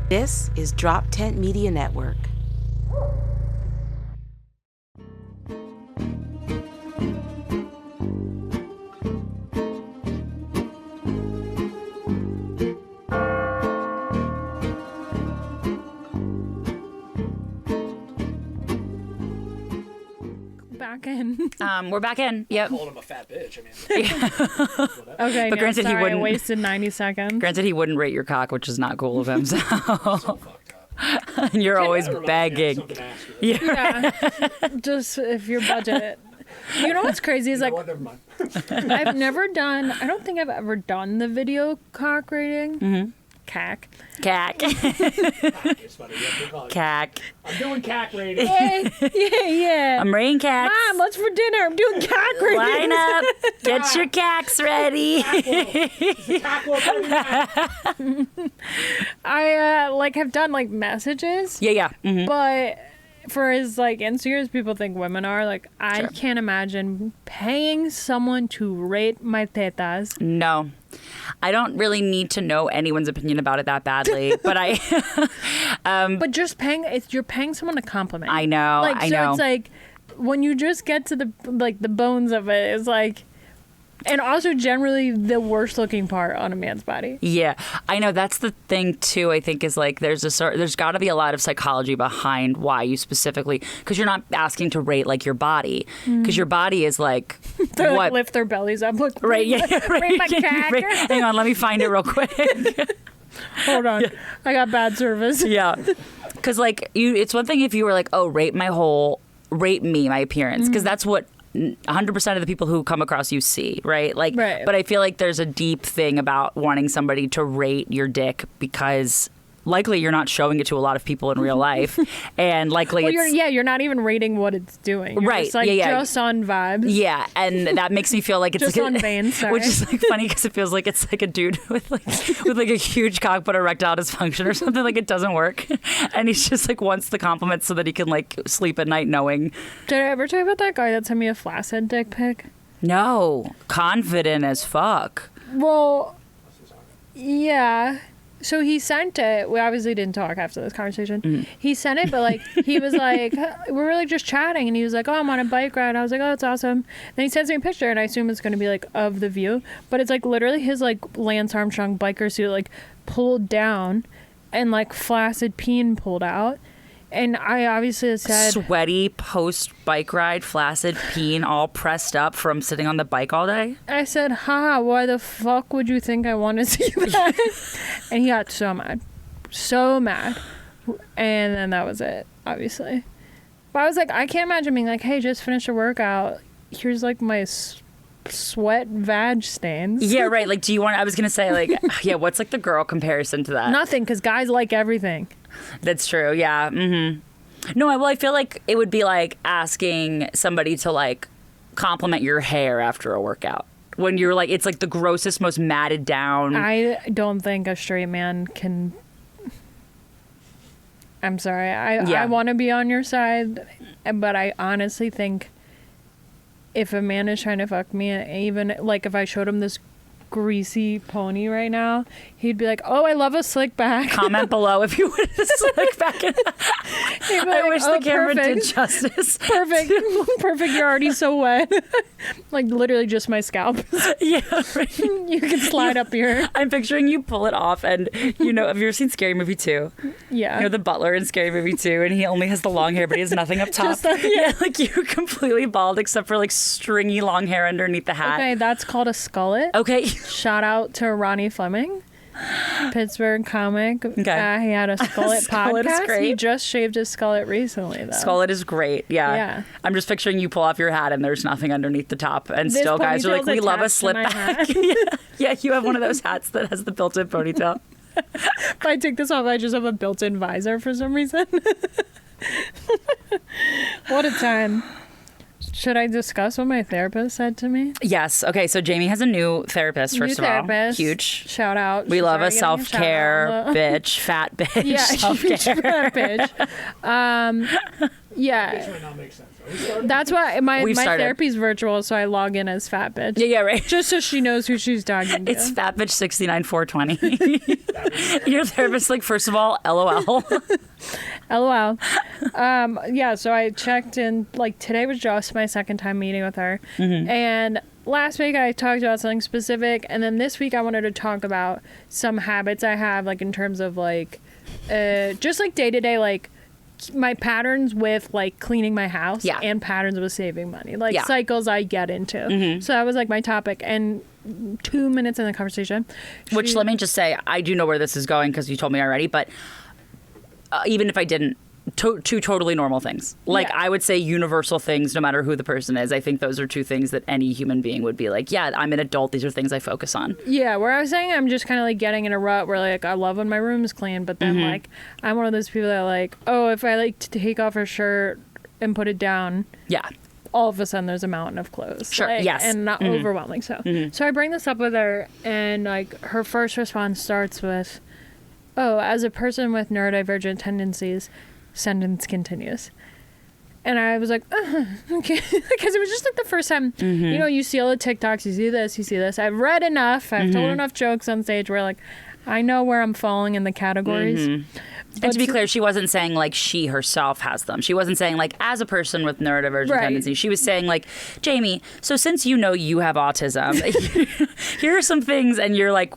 This is Drop Tent Media Network. Back in. We're back in. Yep. Called him a fat bitch. I mean, Okay, But granted, he sorry, wouldn't- I wasted 90 seconds. Granted, he wouldn't rate your cock, which is not cool of him. So so fucked up. and you're always I don't know if I have begging. something to ask you. Yeah, just if your budget. You know what's crazy is like No, never mind. I've never done. I don't think I've ever done the video cock rating. Mm-hmm. Cack. Cack. It's funny. Yeah, call it. Cack. I'm doing cack rating. Hey, yeah. I'm rating cacks. Mom, what's for dinner? I'm doing cock rating. Line up. Get your cacks ready. Cack will 39. I like have done like messages, Yeah. Mm-hmm. but for as like insecure people think women are, like I Sure. can't imagine paying someone to rate my tetas. No. I don't really need to know anyone's opinion about it that badly, but But just you're paying someone a compliment. I know. Like I so know. it's like when you just get to the bones of it, it's like, and also generally the worst looking part on a man's body. Yeah, I know. That's the thing too. I think is like there's got to be a lot of psychology behind why you specifically, because you're not asking to rate like your body, because your body is like They like what lift their bellies up. Look, right? Yeah, right. rate my cack. Hang on, let me find it real quick. Hold on, I got bad service. Yeah, because like it's one thing if you were like, oh, rate me, my appearance, because that's what 100% of the people who come across you see, right? Like, Right. But I feel like there's a deep thing about wanting somebody to rate your dick because likely you're not showing it to a lot of people in real life, and likely Well, it's you're not even rating what it's doing. You're Right, Just like yeah. just on vibes. yeah, and that makes me feel like it's Just like on veins, sorry. which is like funny because it feels like it's like a dude with like a huge cock but erectile dysfunction or something. Like it doesn't work, and he's just like wants the compliments so that he can like sleep at night knowing. Did I ever tell you about that guy that sent me a flaccid dick pic? No, confident as fuck. Well, yeah. So he sent it. We obviously didn't talk after this conversation. He sent it, but like he was like, we were like just chatting, and he was like, "Oh, I'm on a bike ride." I was like, "Oh, that's awesome." Then he sends me a picture, and I assume it's going to be like of the view, but it's like literally his like Lance Armstrong biker suit like pulled down, and like flaccid peen pulled out. And I obviously said, Sweaty post bike ride, flaccid peen, all pressed up from sitting on the bike all day. I said, haha, why the fuck would you think I want to see that? And he got so mad. So mad. And then that was it, obviously. But I was like, I can't imagine being like, hey, just finished a workout. Here's like my sweat vag stains. Yeah, right. Like, do you want? I was gonna say, like, yeah. What's like the girl comparison to that? Nothing, because guys like everything. That's true. Yeah. Mm-hmm. No, well, I feel like it would be like asking somebody to like compliment your hair after a workout. When you're like, it's like the grossest, most matted down. I don't think a straight man can. I'm sorry. Yeah. I want to be on your side, but I honestly think if a man is trying to fuck me, even like if I showed him this greasy pony right now, he'd be like, "Oh, I love a slick back." Comment below if you would slick back. He'd be I like, wish "Oh, the camera perfect. did justice. Perfect. Perfect. You're already so wet. Like literally just my scalp. Yeah. Right. You can slide up here. I'm picturing you pull it off, and you know, have you ever seen Scary Movie 2? Yeah. You know the butler in Scary Movie 2, and he only has the long hair, but he has nothing up top. Just yeah. Like you're completely bald except for like stringy long hair underneath the hat. Okay, that's called a skullet. Okay. Shout out to Ronnie Fleming, Pittsburgh comic. Okay. He had a skullet Skullet is podcast. great. He just shaved his skullet recently, though. Skullet is great. Yeah. Yeah. I'm just picturing you pull off your hat and there's nothing underneath the top, and This still guys are like, ponytail's we love a attached to slip my back. hat. Yeah, you have one of those hats that has the built-in ponytail. If I take this off, I just have a built-in visor for some reason. What a time. Should I discuss what my therapist said to me? Yes. Okay. So Jamie has a new therapist. First New of all, therapist. huge. Shout out. We She's love a already getting shout self-care out. bitch, fat bitch. Yeah, self-care. fat bitch. This Yeah. might not make sense. Are we starting? That's why my We've started. therapy's virtual, so I log in as fat bitch. Yeah. Right. Just so she knows who she's talking to. It's fat bitch 69420. Your therapist, like, first of all, LOL. LOL. Yeah, so I checked in, like, today was just my second time meeting with her. And last week I talked about something specific, and then this week I wanted to talk about some habits I have, like, in terms of, like, just, like, day-to-day, like, my patterns with, like, cleaning my house and patterns with saving money. Like, cycles I get into. So that was, like, my topic. And 2 minutes in the conversation. Which, let me just say, I do know where this is going because you told me already, but even if I didn't, two totally normal things. Like, I would say universal things, no matter who the person is. I think those are two things that any human being would be like, yeah, I'm an adult. These are things I focus on. Yeah, where I was saying I'm just kind of, like, getting in a rut where, like, I love when my room's clean, but then, like, I'm one of those people that, like, oh, if I, like, to take off a shirt and put it down, all of a sudden there's a mountain of clothes. Sure, like, yes. And not overwhelming. So I bring this up with her, and, like, her first response starts with, oh, as a person with neurodivergent tendencies, sentence continues. And I was like, okay. Because it was just, like, the first time, you know, you see all the TikToks, you see this, you see this. I've read enough. I've told enough jokes on stage where, like, I know where I'm falling in the categories. And to be clear, she wasn't saying, like, she herself has them. She wasn't saying, like, as a person with neurodivergent tendencies. She was saying, like, Jamie, so since you know you have autism, here are some things, and you're like,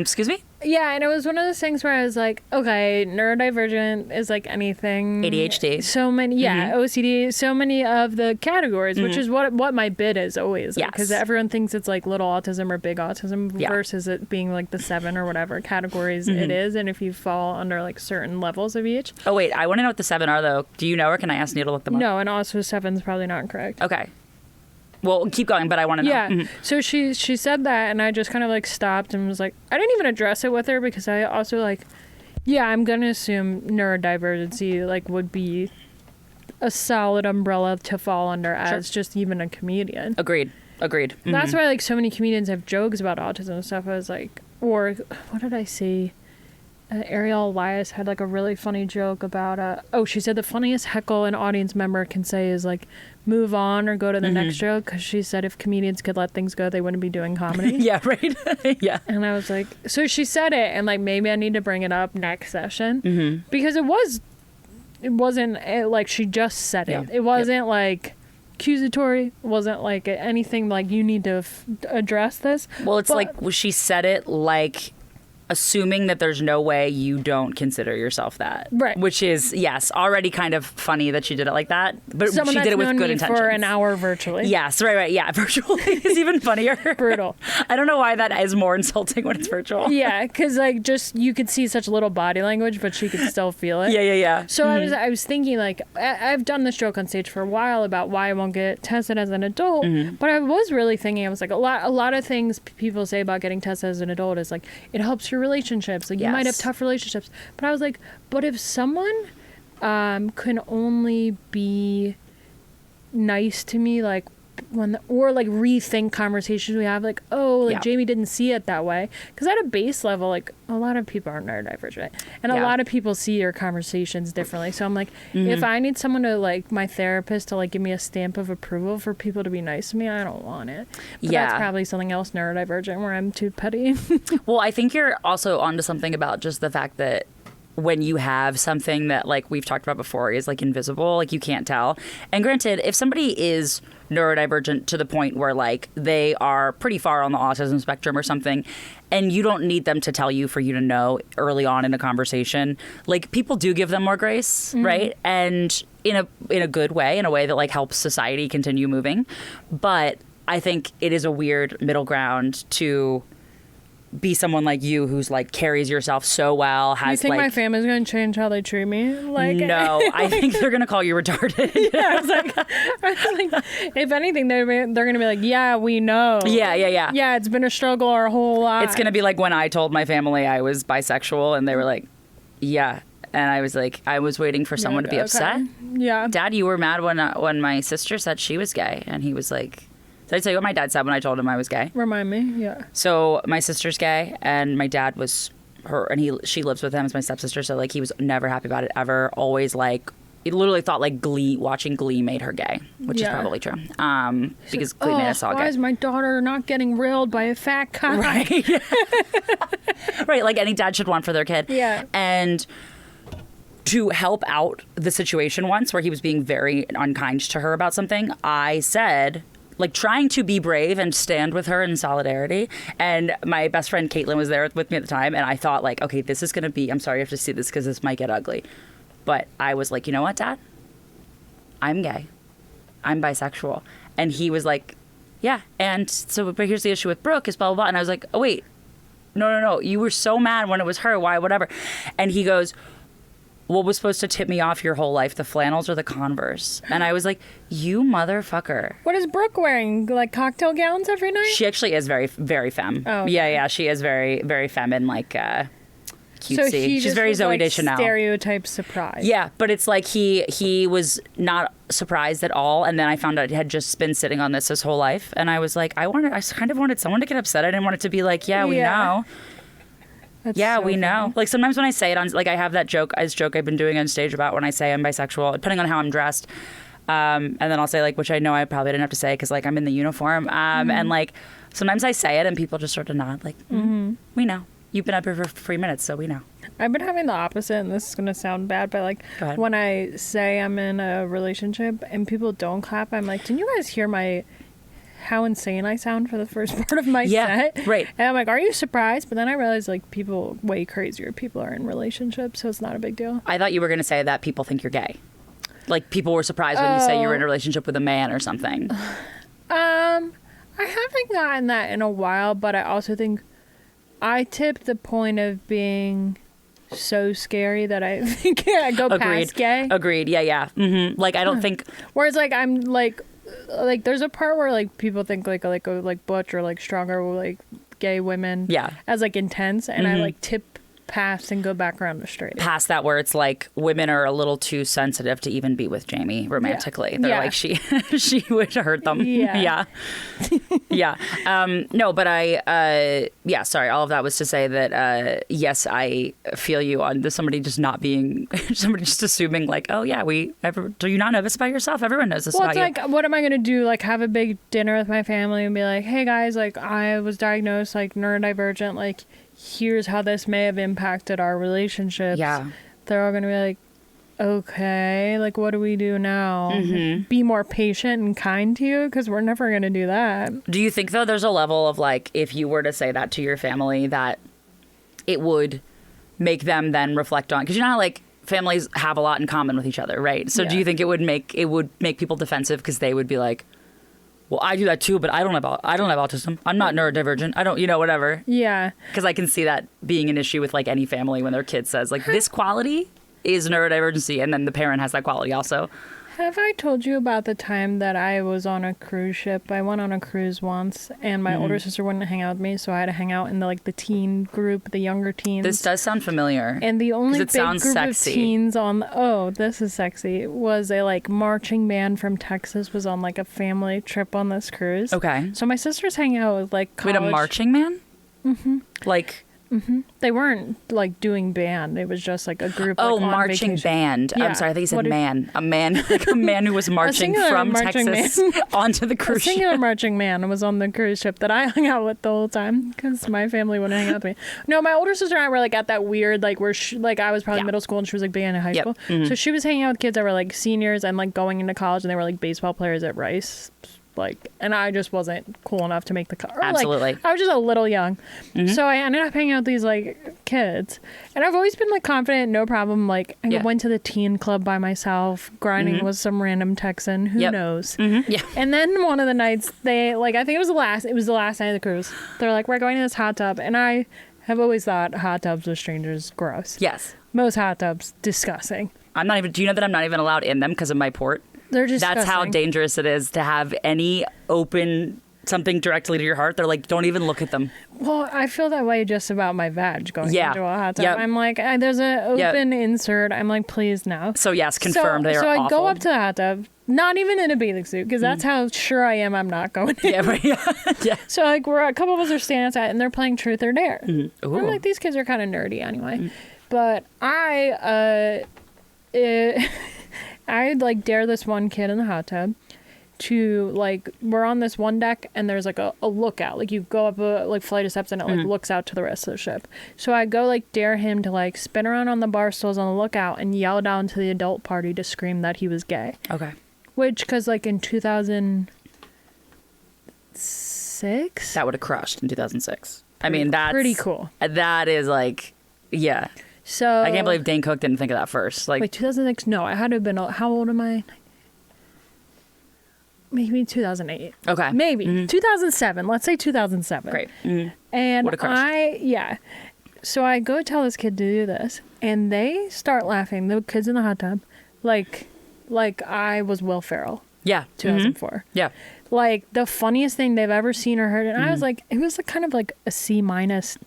excuse me? Yeah, and it was one of those things where I was like, okay, neurodivergent is like anything. ADHD. So many, OCD, so many of the categories, which is what my bit is always. Because Yes. everyone thinks it's like little autism or big autism versus it being like the 7 or whatever categories it is. And if you fall under like certain levels of each. Oh, wait, I want to know what the 7 are, though. Do you know, or can I ask Neil to look them up? No, and also 7's probably not correct. Okay. Well, keep going, but I want to know. Yeah. So she said that, and I just kind of like stopped and was like, I didn't even address it with her because I also like, yeah, I'm gonna assume neurodivergency like would be a solid umbrella to fall under as just even a comedian. Agreed. That's why like so many comedians have jokes about autism and stuff. I was like, or what did I see? Ariel Elias had like a really funny joke about she said the funniest heckle an audience member can say is like move on or go to the next joke, because she said if comedians could let things go they wouldn't be doing comedy. Yeah, right. Yeah. And I was like, so she said it, and like maybe I need to bring it up next session because it wasn't like she just said it. It wasn't like accusatory. It wasn't like anything like you need to address this. Well, it's like she said it like assuming that there's no way you don't consider yourself that. Right. Which is, yes, already kind of funny that she did it like that. But Someone she did it with known good me intentions. for an hour virtually. Yes, right. Yeah, virtually is even funnier. Brutal. I don't know why that is more insulting when it's virtual. Yeah, because like just you could see such little body language, but she could still feel it. Yeah. So I was thinking like I've done this joke on stage for a while about why I won't get tested as an adult, but I was really thinking, I was like a lot of things people say about getting tested as an adult is like it helps your relationships. Like you might have tough relationships, but I was like, but if someone can only be nice to me like or like rethink conversations we have, like Jamie didn't see it that way, because at a base level like a lot of people are neurodivergent and a lot of people see your conversations differently. So I'm like, if I need someone to like my therapist to like give me a stamp of approval for people to be nice to me, I don't want it. But that's probably something else neurodivergent where I'm too petty. Well, I think you're also onto something about just the fact that when you have something that like we've talked about before is like invisible, like you can't tell. And granted, if somebody is neurodivergent to the point where like they are pretty far on the autism spectrum or something, and you don't need them to tell you for you to know early on in a conversation, like people do give them more grace, right? And in a good way, in a way that like helps society continue moving. But I think it is a weird middle ground to be someone like you who's like carries yourself so well. Has you think like, my family's going to change how they treat me? Like no, I think they're going to call you retarded. I was like, if anything, they're going to be like, yeah, we know. Yeah. Yeah, it's been a struggle our whole life. It's going to be like when I told my family I was bisexual and they were like, yeah, And I was like, I was waiting for someone to be upset. Yeah. Dad, you were mad when my sister said she was gay. And he was like, did I tell you what my dad said when I told him I was gay? Remind me. Yeah. So my sister's gay, and my dad was her, and she lives with him as my stepsister. So like he was never happy about it ever. Always like, he literally thought like watching Glee made her gay, which is probably true. Because Glee made us all why gay. is my daughter not getting railed by a fat guy? Right. Right, like any dad should want for their kid. Yeah. And to help out the situation once where he was being very unkind to her about something, I said, like trying to be brave and stand with her in solidarity. And my best friend Caitlin was there with me at the time, and I thought like, okay, this is going to be, I'm sorry you have to see this because this might get ugly. But I was like, you know what, Dad? I'm gay. I'm bisexual. And he was like, yeah. And so, but here's the issue with Brooke is blah, blah, blah. And I was like, oh, wait. No. You were so mad when it was her. Why, whatever. And he goes, what was supposed to tip me off your whole life, the flannels or the Converse? And I was like, you motherfucker. What is Brooke wearing? Like cocktail gowns every night? She actually is very, very femme. Oh, okay. Yeah. She is very, very feminine, like cutesy. So he She's just very was, Zooey like, Deschanel. stereotype surprise. Yeah, but it's like he was not surprised at all, and then I found out he had just been sitting on this his whole life, and I was like, I kind of wanted someone to get upset. I didn't want it to be like, yeah, we know. That's Yeah, so we know. funny. Like sometimes when I say it on, like I have that joke I've been doing on stage about when I say I'm bisexual, depending on how I'm dressed. And then I'll say like, which I know I probably didn't have to say because like I'm in the uniform. And like sometimes I say it and people just sort of nod like, we know. You've been up here for 3 minutes, so we know. I've been having the opposite, and this is going to sound bad, but like Go ahead. when I say I'm in a relationship and people don't clap, I'm like, didn't you guys hear how insane I sound for the first part of my set? Right. And I'm like, are you surprised? But then I realized like people, way crazier people are in relationships, so it's not a big deal. I thought you were going to say that people think you're gay. Like people were surprised when you say you were in a relationship with a man or something. I haven't gotten that in a while, but I also think I tip the point of being so scary that I think I go past gay. Agreed. Yeah. Mm-hmm. Like I don't think. Whereas like I'm like there's a part where like people think like butch or like stronger like gay women as like intense, and I like tip past and go back around the straight. Past that where it's like women are a little too sensitive to even be with Jamie romantically. They're like she would hurt them. Yeah. No, but sorry, all of that was to say that yes, I feel you on somebody just not being somebody just assuming like, oh yeah, do you not know this about yourself? Everyone knows this about you. Well, it's like, what am I gonna do? Like have a big dinner with my family and be like, hey guys, like I was diagnosed like neurodivergent, like here's how this may have impacted our relationships. Yeah. They're all going to be like, okay, like, what do we do now? Mm-hmm. Be more patient and kind to you? Because we're never going to do that. Do you think, though, there's a level of, like, if you were to say that to your family, that it would make them then reflect on... Because you know how, like, families have a lot in common with each other, right? So do you think it would make people defensive because they would be like, well, I do that too, but I don't have autism. I'm not neurodivergent. I don't, whatever. Yeah. Because I can see that being an issue with like any family when their kid says like this quality is neurodivergency, and then the parent has that quality also. Have I told you about the time that I was on a cruise ship? I went on a cruise once, and my older sister wouldn't hang out with me, so I had to hang out in the teen group, the younger teens. This does sound familiar. And the only big group sexy. of teens this is sexy, was a like marching band from Texas was on like a family trip on this cruise. Okay. So my sister's hanging out with like college. Wait, a marching man? Mm-hmm. Like... Mm-hmm. They weren't like doing band. It was just like a group. Oh, like, on marching vacation. band. Yeah. I'm sorry, I think you said man. A man, like a man who was marching from Texas onto the cruise ship. A singular marching man was on the cruise ship that I hung out with the whole time because my family wouldn't hang out with me. No, my older sister and I were like at that weird like where like I was probably middle school and she was like being in high school. Mm-hmm. So she was hanging out with kids that were like seniors and like going into college, and they were like baseball players at Rice. Like, and I just wasn't cool enough to make the cut. Absolutely. Like, I was just a little young. Mm-hmm. So I ended up hanging out with these like kids, and I've always been like confident, no problem. Like I went to the teen club by myself, grinding with some random Texan, who knows. Mm-hmm. Yeah. And then one of the nights they like, I think it was the last night of the cruise. They're like, we're going to this hot tub. And I have always thought hot tubs with strangers, gross. Yes. Most hot tubs, disgusting. Do you know that I'm not even allowed in them because of my port? They're disgusting. That's how dangerous it is to have any open something directly to your heart, they're like, don't even look at them. Well, I feel that way just about my vag going Yeah. into a hot tub. Yep. I'm like, there's an open insert. I'm like, please no. So yes, confirmed they are So I awful. go up to the hot tub, not even in a bathing suit, because that's how sure I am I'm not going in. Yeah, right. Yeah. So like a couple of us are standing outside and they're playing Truth or Dare. I'm Ooh. like, these kids are kind of nerdy anyway. But I like dare this one kid in the hot tub to like, we're on this one deck and there's like a lookout. Like you go up a like flight of steps and it like looks out to the rest of the ship. So I go like dare him to like spin around on the bar stools on the lookout and yell down to the adult party to scream that he was gay. Okay. Which, because like in 2006? That would have crushed in 2006. I mean, that's pretty cool. That is like, yeah. So I can't believe Dane Cook didn't think of that first. Like, wait, 2006? No, I had to have been, how old am I? Maybe 2008. okay. Maybe 2007. Let's say 2007. Great. And Would've crushed. So I go tell this kid to do this, and they start laughing. The kids in the hot tub, like I was Will Ferrell, Yeah. 2004. Yeah. Like the funniest thing they've ever seen or heard. And I was like, it was like kind of like a C-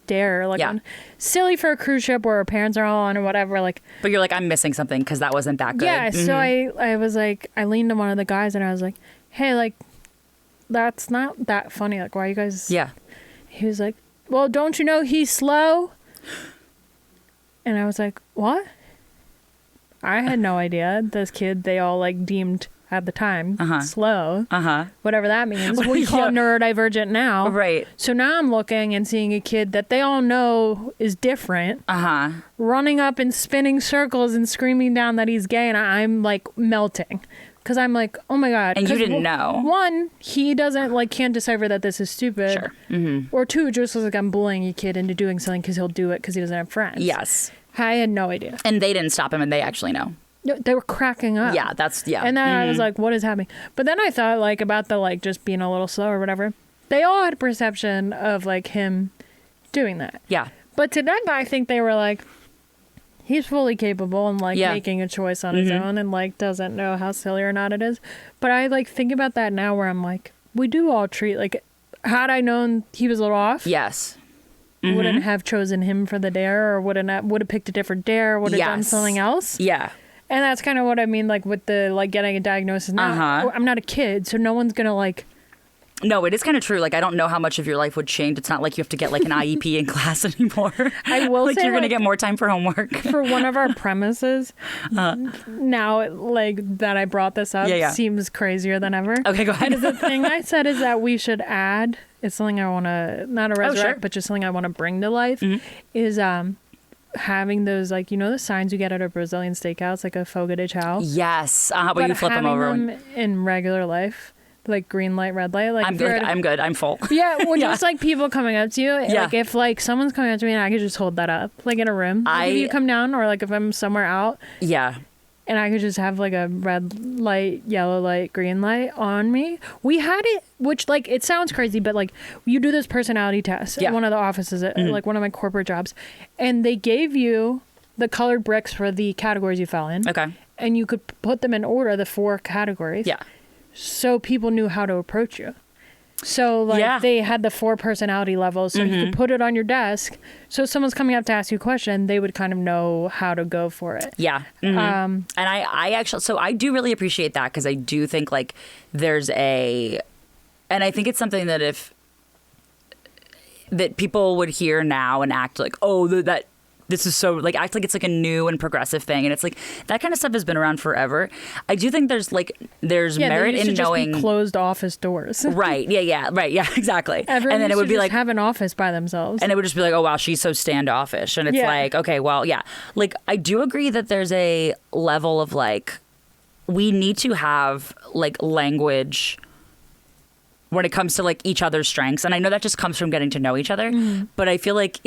dare, like Yeah. silly for a cruise ship where our parents are all on or whatever. Like, But you're like, I'm missing something because that wasn't that good. yeah. So I was like, I leaned to one of the guys and I was like, hey, like, that's not that funny. Like, why are you guys? Yeah. He was like, well, don't you know he's slow? And I was like, what? I had no idea. This kid, they all like deemed at the time slow. Whatever that means. We call neurodivergent now. Right. So now I'm looking and seeing a kid that they all know is different, running up and spinning circles and screaming down that he's gay, and I'm like melting. Because I'm like, oh my God. And you didn't know. One, he doesn't, like, can't decipher that this is stupid. Sure. Or two, just like I'm bullying a kid into doing something because he'll do it because he doesn't have friends. Yes. I had no idea. And they didn't stop him, and they actually know. No, they were cracking up. Yeah, that's, yeah. And then I was like, what is happening? But then I thought, like, about the, like, just being a little slow or whatever. They all had a perception of, like, him doing that. Yeah. But to them, I think they were like, he's fully capable and like making a choice on his own and like doesn't know how silly or not it is. But I like think about that now where I'm like, we do all treat like, had I known he was a little off, Yes. wouldn't have chosen him for the dare or would have picked a different dare, would have done something else. Yeah. And that's kind of what I mean, like with the like getting a diagnosis. Now, I'm not a kid, so no one's gonna like. No, it is kind of true. Like, I don't know how much of your life would change. It's not like you have to get like an IEP in class anymore. I will like say, you're going to like, get more time for homework. For one of our premises, now like that I brought this up seems crazier than ever. Okay, go ahead. Because the thing I said is that we should add, it's something I want to, not a resurrect, but just something I want to bring to life, is having those, like, you know, the signs you get at a Brazilian steakhouse, like a fogo de chao? Yes. Where you flip them over. Having them in regular life. Like green light, red light. Like I'm good. I'm good. I'm full. Yeah, well, just like people coming up to you. Like if like someone's coming up to me and I could just hold that up, like in a room. Like if you come down, or like if I'm somewhere out. Yeah. And I could just have like a red light, yellow light, green light on me. We had it, which like it sounds crazy, but like you do this personality test at one of the offices, at like one of my corporate jobs, and they gave you the colored bricks for the categories you fell in. Okay. And you could put them in order, the 4 categories. Yeah. So people knew how to approach you. So like they had the 4 personality levels, so you could put it on your desk. So if someone's coming up to ask you a question, they would kind of know how to go for it. Yeah. And I actually, so I do really appreciate that, because I do think like there's and I think it's something that that people would hear now and act like, oh, that this is so, like, act like it's like a new and progressive thing. And it's like, that kind of stuff has been around forever. I do think there's merit in knowing. Just be closed office doors. Right. Yeah. Right. Yeah, exactly. Everyone and then it would be like, have an office by themselves. And it would just be like, oh, wow, she's so standoffish. And it's like, okay, well, yeah. Like, I do agree that there's a level of like, we need to have like language when it comes to like each other's strengths. And I know that just comes from getting to know each other. But I feel like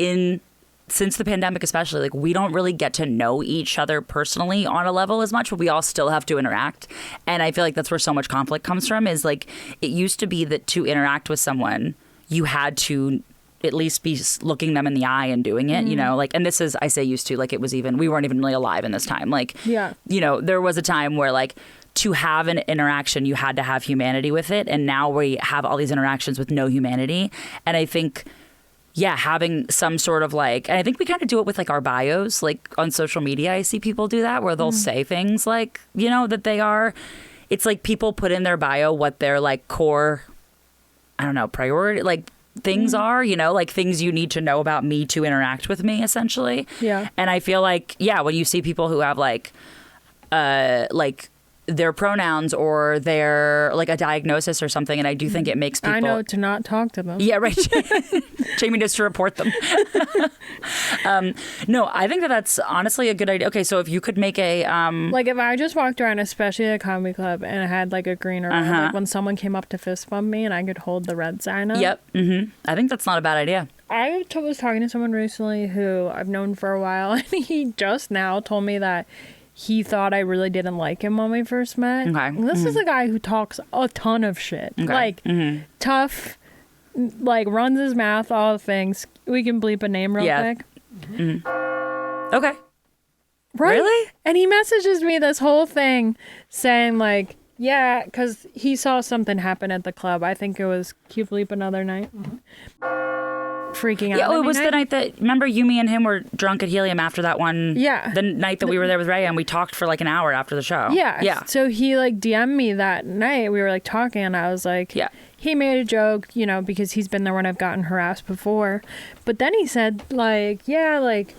since the pandemic especially, like, we don't really get to know each other personally on a level as much, but we all still have to interact. And I feel like that's where so much conflict comes from, is like, it used to be that to interact with someone, you had to at least be looking them in the eye and doing it, you know, like, and this is, I say used to, like, we weren't even really alive in this time. Like, you know, there was a time where like to have an interaction, you had to have humanity with it. And now we have all these interactions with no humanity. And I think, yeah, having some sort of like, and I think we kind of do it with like our bios, like on social media. I see people do that where they'll say things like, you know, that they are, it's like people put in their bio what their like core, I don't know, priority, like things are, you know, like things you need to know about me to interact with me, essentially. Yeah. And I feel like, yeah, when you see people who have like their pronouns or their like a diagnosis or something, and I do think it makes people. I know to not talk to them. Yeah, right. Jamie knows to report them. No, I think that that's honestly a good idea. Okay, so if you could make a Like if I just walked around, especially at a comedy club, and I had like a green or red, like when someone came up to fist bump me and I could hold the red sign up. Yep. I think that's not a bad idea. I was talking to someone recently who I've known for a while, and he just now told me that he thought I really didn't like him when we first met. Okay. And this is a guy who talks a ton of shit. Okay. Like, tough, like, runs his mouth, all the things. We can bleep a name real quick. Okay. Right? Really? And he messages me this whole thing saying, like, yeah, because he saw something happen at the club. I think it was Q Bleep another night. Freaking out. Yeah, it was the night that, remember you, me, and him were drunk at Helium after that one. Yeah. The night that we were there with Ray and we talked for like an hour after the show. Yeah. Yeah. So he like DM'd me that night. We were like talking and I was like, Yeah. He made a joke, you know, because he's been there when I've gotten harassed before. But then he said like, yeah, like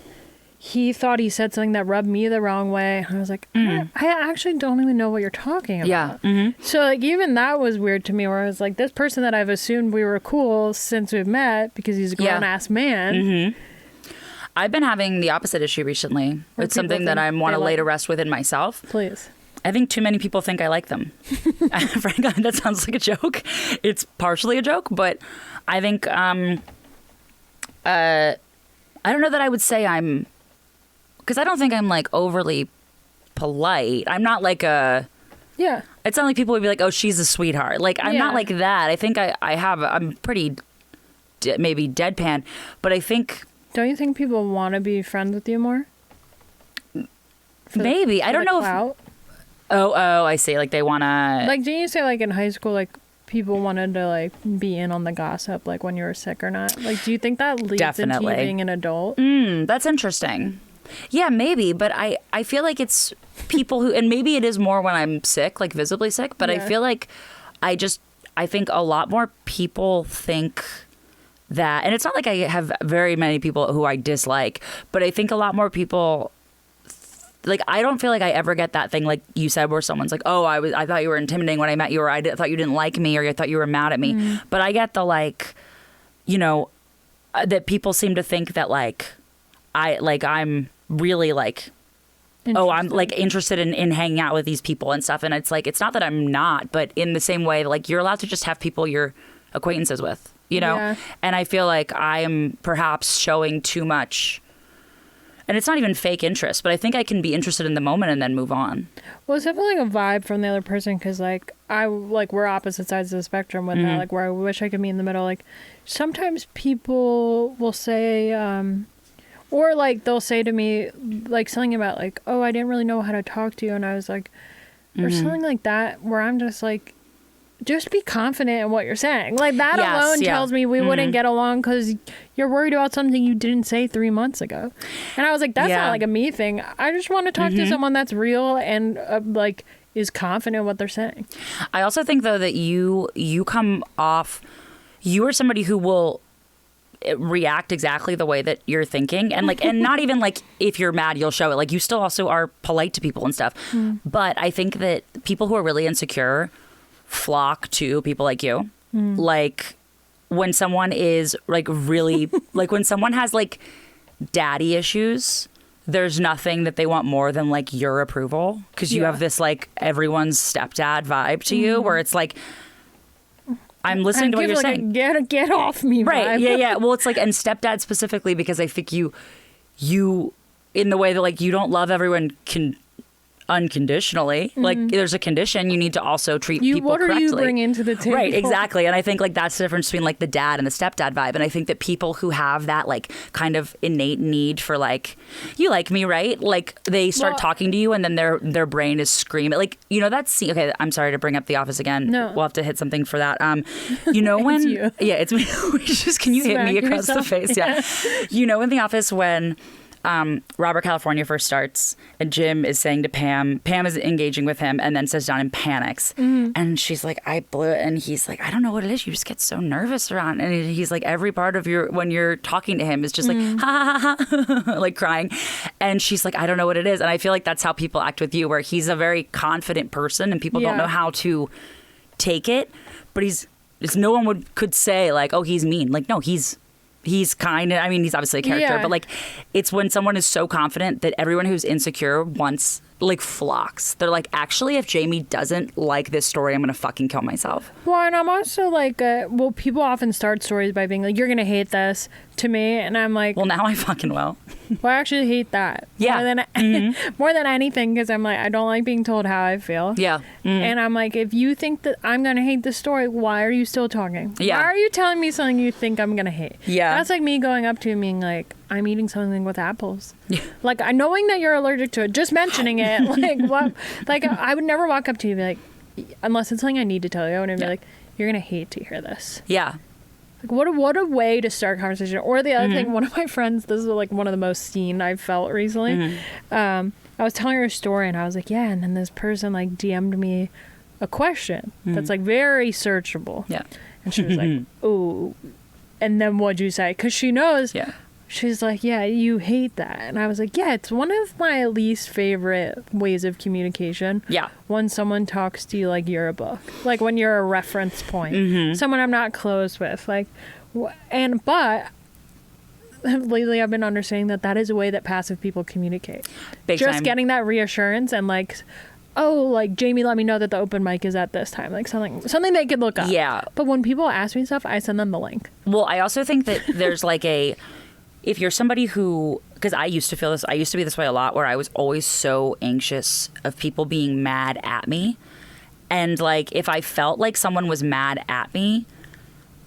he thought he said something that rubbed me the wrong way. And I was like, I actually don't even know what you're talking about. Yeah. So like even that was weird to me where I was like, this person that I've assumed we were cool since we've met because he's a grown ass man. I've been having the opposite issue recently. What It's something people that think I want to they lay like. to rest within myself. Please. I think too many people think I like them. Frankly, that sounds like a joke. It's partially a joke, but I think I don't know that I would say I'm, because I don't think I'm like overly polite. I'm not like a. Yeah. It's not like people would be like, "Oh, she's a sweetheart." Like I'm not Yeah. like that. I think I'm pretty maybe deadpan, but I think Don't you think people want to be friends with you more? maybe I don't know Clout? if. Oh, I see. Like they want to. Like, didn't you say, like, in high school, like, people wanted to, like, be in on the gossip, like, when you were sick or not? Like, do you think that leads Definitely. into you being an adult? That's interesting. Yeah, maybe, but I feel like it's people who, and maybe it is more when I'm sick, like visibly sick, but I Yeah. feel like I think a lot more people think that, and it's not like I have very many people who I dislike, but I think a lot more people, like, I don't feel like I ever get that thing like you said where someone's like, oh, I thought you were intimidating when I met you, or I thought you didn't like me, or I thought you were mad at me. But I get the, like, you know, that people seem to think that, like, I'm really, like, oh, I'm, like, interested in hanging out with these people and stuff. And it's, like, it's not that I'm not, but in the same way, like, you're allowed to just have people you're acquaintances with, you know? Yeah. And I feel like I am perhaps showing too much. And it's not even fake interest, but I think I can be interested in the moment and then move on. Well, it's definitely like a vibe from the other person because, like, we're opposite sides of the spectrum with that, like, where I wish I could be in the middle. Like, sometimes people will say, or, like, they'll say to me, like, something about, like, oh, I didn't really know how to talk to you. And I was like, or something like that, where I'm just like, just be confident in what you're saying. Like, that Yes, alone yeah. tells me we wouldn't get along because you're worried about something you didn't say 3 months ago. And I was like, that's Yeah. not like a me thing. I just want to talk to someone that's real and like is confident in what they're saying. I also think, though, that you come off, you are somebody who will react exactly the way that you're thinking, and like, and not even like if you're mad you'll show it, like you still also are polite to people and stuff. But I think that people who are really insecure flock to people like you. Like when someone is like really like when someone has like daddy issues, there's nothing that they want more than like your approval, because you have this like everyone's stepdad vibe to you, where it's like, I'm listening to what you're like saying. Get off me, Right. vibe. Yeah. Well, it's like, and stepdad specifically, because I think you in the way that like you don't love everyone unconditionally. Like there's a condition, you need to also treat people what correctly. are you bringing to the table? Right, exactly. And I think like that's the difference between like the dad and the stepdad vibe. And I think that people who have that like kind of innate need for like, you like me, right? Like they start talking to you and then their brain is screaming. Like, you know, that's okay, I'm sorry to bring up The Office again. No. We'll have to hit something for that. You know when you. Yeah, it's me. Just can you hit Smack me across yourself. the face? Yeah. You know in The Office when Robert California first starts and Jim is saying to Pam is engaging with him and then sits down and panics. And she's like, I blew it. And he's like, I don't know what it is. You just get so nervous around. And he's like, every part of when you're talking to him is just like, ha ha ha, ha, like crying. And she's like, I don't know what it is. And I feel like that's how people act with you, where he's a very confident person and people don't know how to take it. But no one could say like, oh, he's mean. Like, no, he's kind of, I mean, he's obviously a character, but like, it's when someone is so confident that everyone who's insecure wants, like, flocks. They're like, actually, if Jamie doesn't like this story, I'm going to fucking kill myself. Well, and I'm also like, people often start stories by being like, you're going to hate this to me. And I'm like, Well, now I fucking will. well, I actually hate that. Yeah. More than anything, because I'm like, I don't like being told how I feel. Yeah. And I'm like, if you think that I'm going to hate this story, why are you still talking? Yeah. Why are you telling me something you think I'm going to hate? Yeah. That's like me going up to you and being like, I'm eating something with apples. Yeah. Like, knowing that you're allergic to it, just mentioning it, like, what? Like, I would never walk up to you and be like, unless it's something I need to tell you, I would be like, you're going to hate to hear this. Yeah. Like, what a way to start a conversation. Or the other thing, one of my friends, this is like one of the most seen I've felt recently. I was telling her a story and I was like, yeah, and then this person like DM'd me a question that's like very searchable. Yeah. And she was like, oh, and then what'd you say? Because she knows. Yeah. She's like, yeah, you hate that. And I was like, yeah, it's one of my least favorite ways of communication. Yeah. When someone talks to you like you're a book. Like when you're a reference point. Someone I'm not close with. Like, but lately I've been understanding that is a way that passive people communicate. Big Just time. getting that reassurance and like, oh, like Jamie let me know that the open mic is at this time. Like something they could look up. Yeah. But when people ask me stuff, I send them the link. Well, I also think that there's like if you're somebody who, because I used to be this way a lot, where I was always so anxious of people being mad at me. And like, if I felt like someone was mad at me,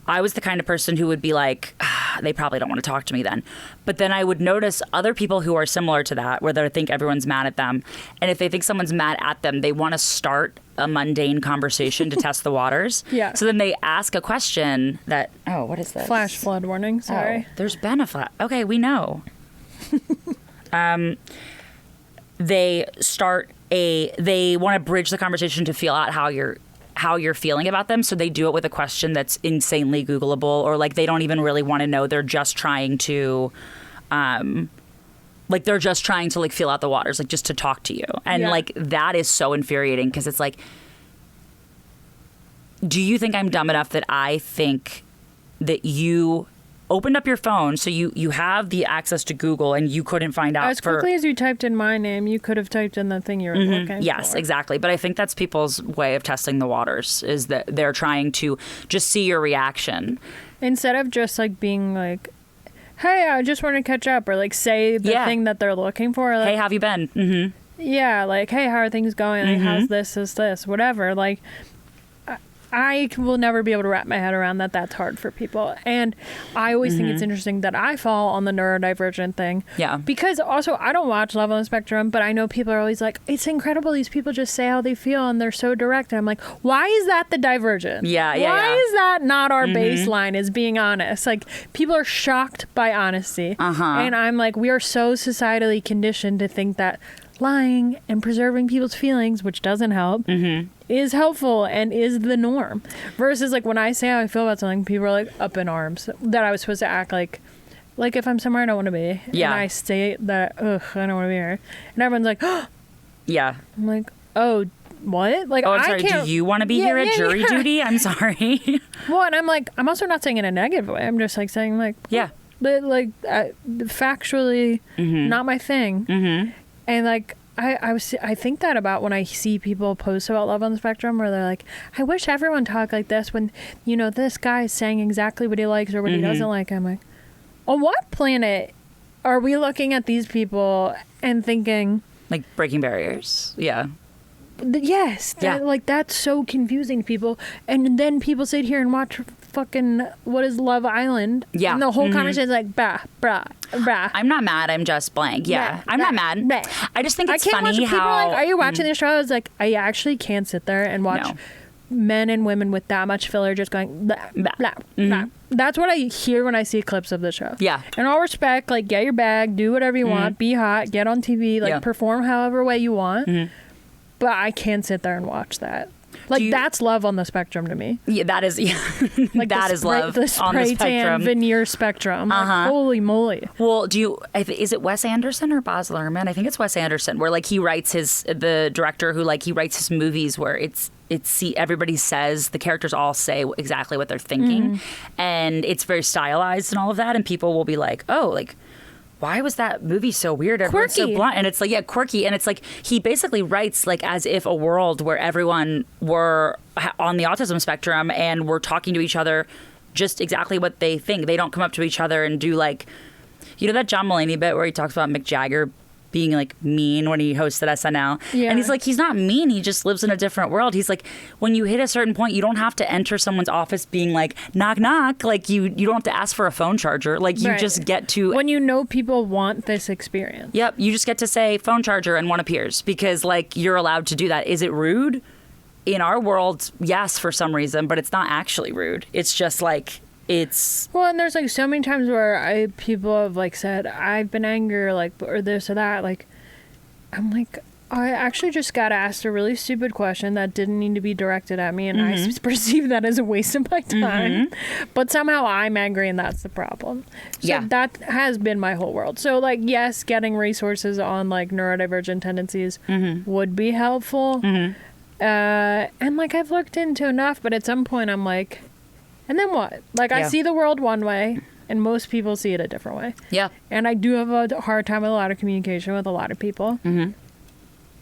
I was the kind of person who would be like, they probably don't want to talk to me then. But then I would notice other people who are similar to that, where they think everyone's mad at them. And if they think someone's mad at them, they want to start a mundane conversation to test the waters. Yeah. So then they ask a question that, oh, what is this? Flash flood warning, sorry. Oh, there's been a flash. Okay, we know. They want to bridge the conversation to feel out how you're feeling about them, so they do it with a question that's insanely Googleable, or like they don't even really want to know. They're just trying to like feel out the waters, like just to talk to you. And like that is so infuriating, because it's like, do you think I'm dumb enough that I think that you opened up your phone so you have the access to Google and you couldn't find out As quickly as you typed in my name, you could have typed in the thing you were looking Yes, for. exactly. But I think that's people's way of testing the waters, is that they're trying to just see your reaction. Instead of just like being like, hey, I just want to catch up, or like say the thing that they're looking for. Like, Hey, how have you been? Mm-hmm. yeah, like, hey, how are things going? Like, how's this, whatever. Like, I will never be able to wrap my head around that. That's hard for people. And I always think it's interesting that I fall on the neurodivergent thing. Yeah. Because also, I don't watch Love on the Spectrum, but I know people are always like, it's incredible. These people just say how they feel and they're so direct. And I'm like, why is that the divergent? Yeah. Why is that not our baseline, is being honest? Like, people are shocked by honesty. And I'm like, we are so societally conditioned to think that lying and preserving people's feelings, which doesn't help, is helpful and is the norm. Versus like when I say how I feel about something, people are like up in arms that I was supposed to act like if I'm somewhere I don't want to be, and I state that, ugh, I don't want to be here, and everyone's like, oh. Yeah. I'm like, oh, what? Like, I'm sorry, can't... do you want to be here at jury duty? I'm sorry. Well, and I'm like, I'm also not saying in a negative way. I'm just like saying like, factually, not my thing. And like, I think that about when I see people post about Love on the Spectrum, where they're like, I wish everyone talked like this when, you know, this guy is saying exactly what he likes or what he doesn't like. I'm like, on what planet are we looking at these people and thinking Like breaking barriers. Yeah. Yes. Like, that's so confusing to people. And then people sit here and watch fucking, what is Love Island? Yeah. And the whole conversation is like, brah. I'm not mad. I'm just blank. Yeah. I'm not mad. I just think it's I can't funny watch, people how. are like, are you watching this show? I was like, I actually can't sit there and watch men and women with that much filler just going blah, blah, blah. That's what I hear when I see clips of the show. Yeah. In all respect, like, get your bag, do whatever you want, be hot, get on TV, like, perform however way you want. But I can't sit there and watch that. Like, that's love on the spectrum to me. Yeah, that is. Yeah. Like, that is love the on the spray tan spectrum. veneer spectrum. Like, holy moly. Well, is it Wes Anderson or Baz Luhrmann? I think it's Wes Anderson, where like he writes the director who like he writes his movies where everybody says, the characters all say exactly what they're thinking, and it's very stylized and all of that, and people will be like, oh, like, why was that movie so weird? Everyone's so blunt. And it's like, yeah, quirky. And it's like, he basically writes like as if a world where everyone were on the autism spectrum and were talking to each other just exactly what they think. They don't come up to each other and do like, you know, that John Mulaney bit where he talks about Mick Jagger being like mean when he hosted SNL. Yeah. And he's like, he's not mean. He just lives in a different world. He's like, when you hit a certain point, you don't have to enter someone's office being like, knock, knock. Like you don't have to ask for a phone charger. Like you just get to. When you know people want this experience. Yep. You just get to say phone charger and one appears because like you're allowed to do that. Is it rude? In our world, yes, for some reason, but it's not actually rude. It's just like, well, and there's like so many times where people have like said I've been angry, like, or this or that. Like, I'm like, I actually just got asked a really stupid question that didn't need to be directed at me, and I perceive that as a waste of my time. But somehow I'm angry, and that's the problem. So that has been my whole world. So like, yes, getting resources on like neurodivergent tendencies would be helpful. And like I've looked into enough, but at some point I'm like, and then what? Like, I see the world one way, and most people see it a different way. Yeah. And I do have a hard time with a lot of communication with a lot of people. And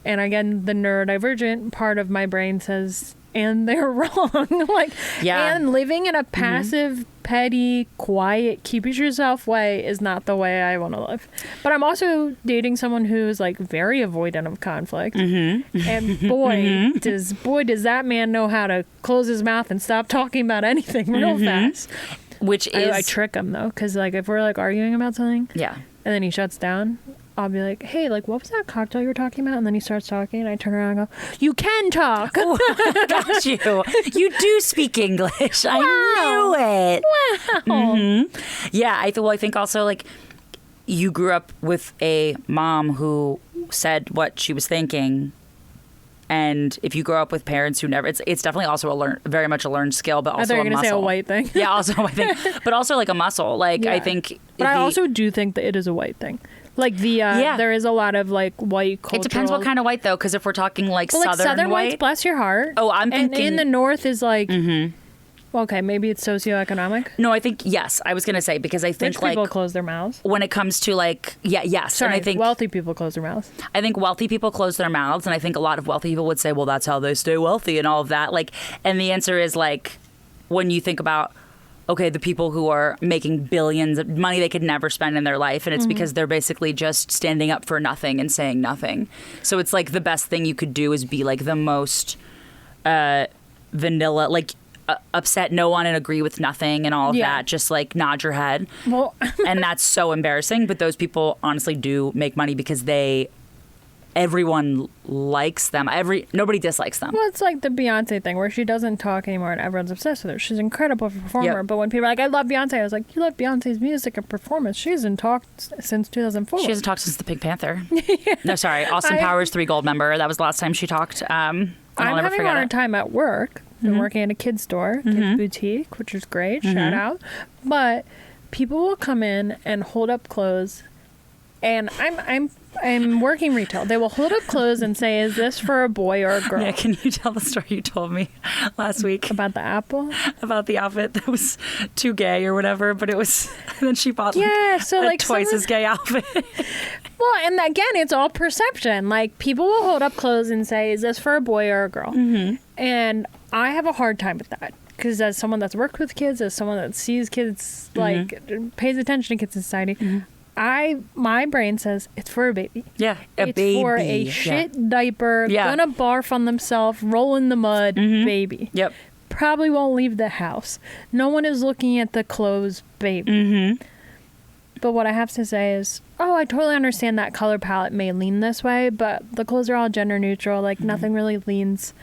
again, the neurodivergent part of my brain says, and they're wrong. Like, and living in a passive, petty, quiet, keep it yourself way is not the way I want to live. But I'm also dating someone who's like very avoidant of conflict. And boy, does that man know how to close his mouth and stop talking about anything real fast. Which is I trick him though, because like if we're like arguing about something, and then he shuts down, I'll be like, hey, like, what was that cocktail you were talking about? And then he starts talking, and I turn around and go, you can talk. Oh, got you. You do speak English. Wow. I knew it. Wow. Yeah, I think also, like, you grew up with a mom who said what she was thinking. And if you grow up with parents who never, it's definitely also very much a learned skill, but also a muscle. I thought you were going to say a white thing. Yeah, also a white thing. But also, like, a muscle. Like, I think. But I also do think that it is a white thing. Like there is a lot of like white cultural. It depends what kind of white though, because if we're talking like southern white, whites, bless your heart. Oh, I'm thinking. And in the north is like. Well, okay, maybe it's socioeconomic. No, I think yes. I was gonna say because I think rich people close their mouths when it comes to like yes. Sorry, and I think wealthy people close their mouths. I think wealthy people close their mouths, and I think a lot of wealthy people would say, well, that's how they stay wealthy and all of that. Like, and the answer is like when you think about. Okay, the people who are making billions of money they could never spend in their life, and it's because they're basically just standing up for nothing and saying nothing. So it's like the best thing you could do is be like the most vanilla, like upset no one and agree with nothing and all of that. Just like nod your head. Well, and that's so embarrassing. But those people honestly do make money because everyone likes them. Nobody dislikes them. Well, it's like the Beyonce thing where she doesn't talk anymore and everyone's obsessed with her. She's an incredible performer. But when people are like, I love Beyonce, I was like, you love Beyonce's music and performance. She hasn't talked since 2004. She hasn't talked since the Pink Panther. No, sorry. Austin Powers 3 Gold member. That was the last time she talked. I'm having a hard time at work. I'm working at a kid's store, kids boutique, which is great. Shout out. But people will come in and hold up clothes. And I'm working retail. They will hold up clothes and say, is this for a boy or a girl? Yeah, can you tell the story you told me last week? About the apple? About the outfit that was too gay or whatever, but it was, and then she bought twice as gay outfit. Well, and again, it's all perception. Like, people will hold up clothes and say, is this for a boy or a girl? And I have a hard time with that. Because as someone that's worked with kids, as someone that sees kids, like, pays attention to kids in society, my brain says it's for a baby. Yeah, It's for a shit diaper, gonna barf on themselves, roll in the mud, baby. Yep. Probably won't leave the house. No one is looking at the clothes, baby. But what I have to say is, I totally understand that color palette may lean this way, but the clothes are all gender neutral. Like nothing really leans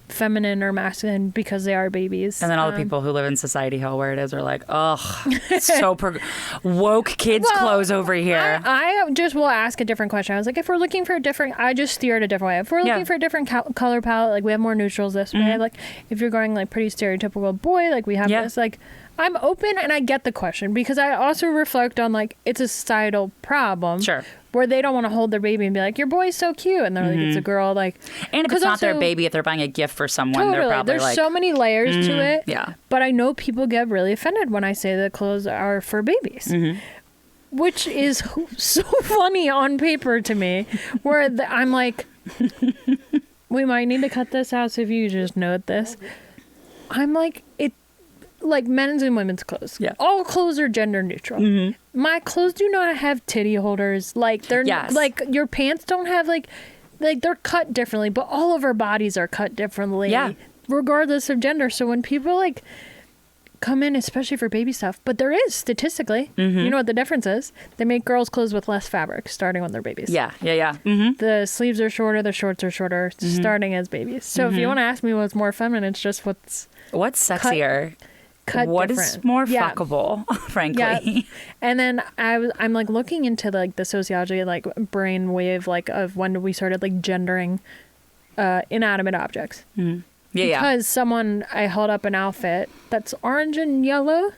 feminine or masculine because they are babies. And then all the people who live in Society Hill where it is are like, ugh, it's so woke kids' clothes over here. I just will ask a different question. I was like, if we're looking for a different, I just steer it a different way. If we're looking for a different color palette, like we have more neutrals this way. Like if you're going like pretty stereotypical boy, like we have this, like I'm open and I get the question because I also reflect on like it's a societal problem. Sure. Where they don't want to hold their baby and be like, your boy's so cute. And they're like, it's a girl. Like, and if it's not their baby, if they're buying a gift for someone, they're probably there's like... so many layers to it. Yeah. But I know people get really offended when I say the clothes are for babies. Which is so funny on paper to me. Where I'm like, we might need to cut this out so if you just note this. I'm like, like men's and women's clothes. Yeah. All clothes are gender neutral. My clothes do not have titty holders. Like they're like your pants don't have like they're cut differently, but all of our bodies are cut differently. Yeah. Regardless of gender. So when people like come in, especially for baby stuff, but there is statistically, you know what the difference is? They make girls' clothes with less fabric starting when they're babies. Yeah. The sleeves are shorter, the shorts are shorter, starting as babies. So if you want to ask me what's more feminine, it's just what's sexier. What different. is more fuckable, frankly? Yeah. And then I'm like looking into like the sociology, like brain wave, like of when we started like gendering inanimate objects. Because someone, I held up an outfit that's orange and yellow,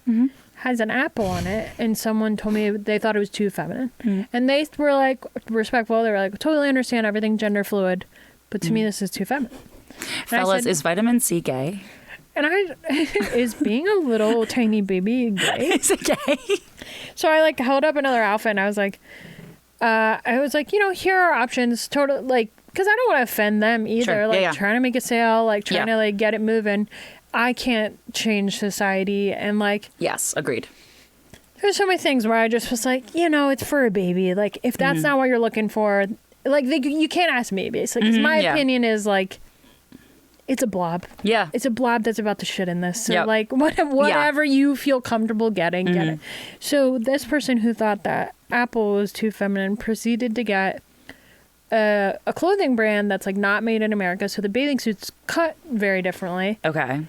has an apple on it, and someone told me they thought it was too feminine. And they were like respectful. They were like, totally understand everything gender fluid, but to me this is too feminine. And Fellas, is vitamin C gay? And is being a little tiny baby gay? Is it gay? So I like held up another outfit and I was like, here are options. Total, like, because I don't want to offend them either. Sure. Like trying to make a sale, like trying to like get it moving. I can't change society and like. Yes, agreed. There's so many things where I just was like, it's for a baby. Like if that's not what you're looking for, like you can't ask me basically. Because my opinion is like. It's a blob. Yeah. It's a blob that's about to shit in this. So, like, whatever you feel comfortable getting, get it. So, this person who thought that Apple was too feminine proceeded to get a clothing brand that's, like, not made in America. So, the bathing suit's cut very differently. Okay.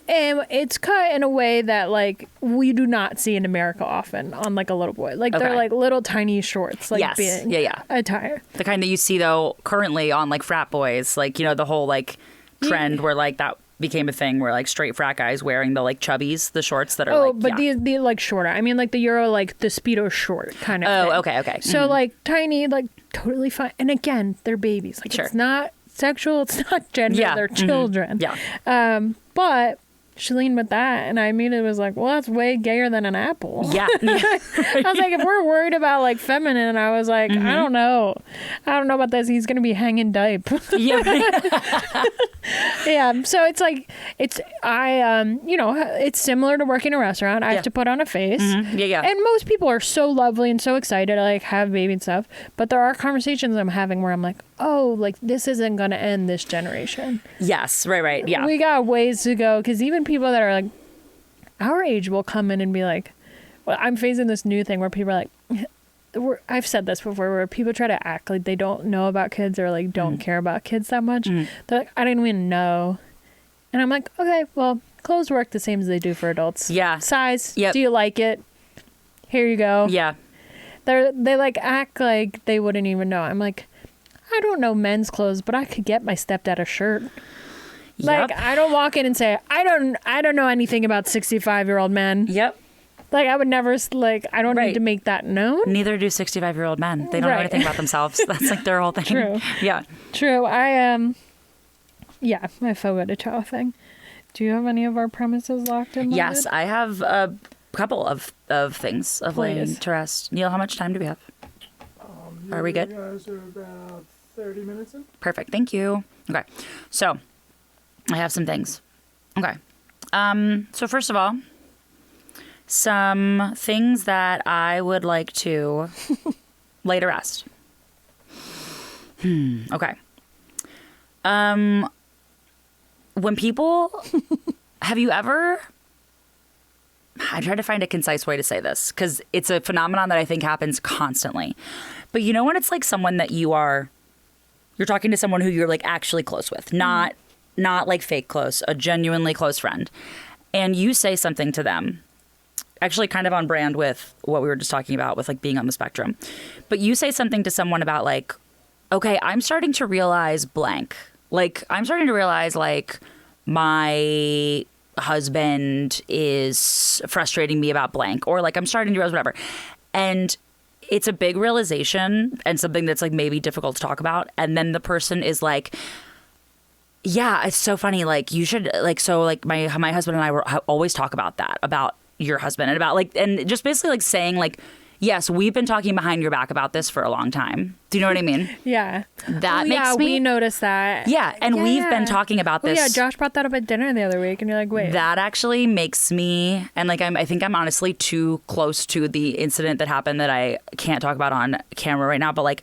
And it's cut in a way that, like, we do not see in America often on, like, a little boy. Like, they're, like, little tiny shorts. Like, being attire. The kind that you see, though, currently on, like, frat boys. Like, the whole, like... trend where like that became a thing where like straight frat guys wearing the like chubbies, the shorts that are the like shorter. I mean like the Euro, like the Speedo short kind of thing. Okay. So like tiny, like totally fine. And again, they're babies. Like it's not sexual, it's not gender, they're children. But she leaned with that, and I immediately was like, well, that's way gayer than an apple. Yeah. I was like, if we're worried about, like, feminine, I was like, I don't know about this. He's going to be hanging diape. Yeah. So it's like, it's similar to working in a restaurant. I have to put on a face. And most people are so lovely and so excited to, like, have baby and stuff. But there are conversations I'm having where I'm like, oh, like, this isn't going to end this generation. Yes. Right. Yeah. We got ways to go, because even people that are like our age will come in and be like, well, I'm facing this new thing where people are like, I've said this before, where people try to act like they don't know about kids or like don't care about kids that much. They're like, I didn't even know. And I'm like, okay, well, clothes work the same as they do for adults. Yeah. Size. Yep. Do you like it? Here you go. Yeah. They like act like they wouldn't even know. I'm like, I don't know men's clothes, but I could get my stepdad a shirt. Like, I don't walk in and say, I don't know anything about 65-year-old men. Yep. Like, I would never, like, I don't need to make that known. Neither do 65-year-old men. They don't know anything about themselves. That's like their whole thing. True. Yeah. True. I forgot a child thing. Do you have any of our premises locked in? Yes, I have a couple of things of laying to rest. Neil, how much time do we have? Are we good? You guys are about 30 minutes in. Perfect. Thank you. Okay. So, I have some things. Okay. So first of all, some things that I would like to lay to rest. Okay. When people, have you ever, I try to find a concise way to say this because it's a phenomenon that I think happens constantly. But you know when it's like someone that you're talking to someone who you're like actually close with, not like fake close, a genuinely close friend. And you say something to them, actually kind of on brand with what we were just talking about with like being on the spectrum. But you say something to someone about like, okay, I'm starting to realize blank. Like, I'm starting to realize like my husband is frustrating me about blank, or like I'm starting to realize whatever. And it's a big realization and something that's like maybe difficult to talk about. And then the person is like, yeah, it's so funny. Like you should like, so like my husband and I always talk about that, about your husband and about like, and just basically like saying like, yes, we've been talking behind your back about this for a long time. Do you know what I mean? Yeah. That makes me... we noticed that. Yeah, and we've been talking about this. Yeah, Josh brought that up at dinner the other week, and you're like, wait. That actually makes me... And like, I think I'm honestly too close to the incident that happened that I can't talk about on camera right now, but like,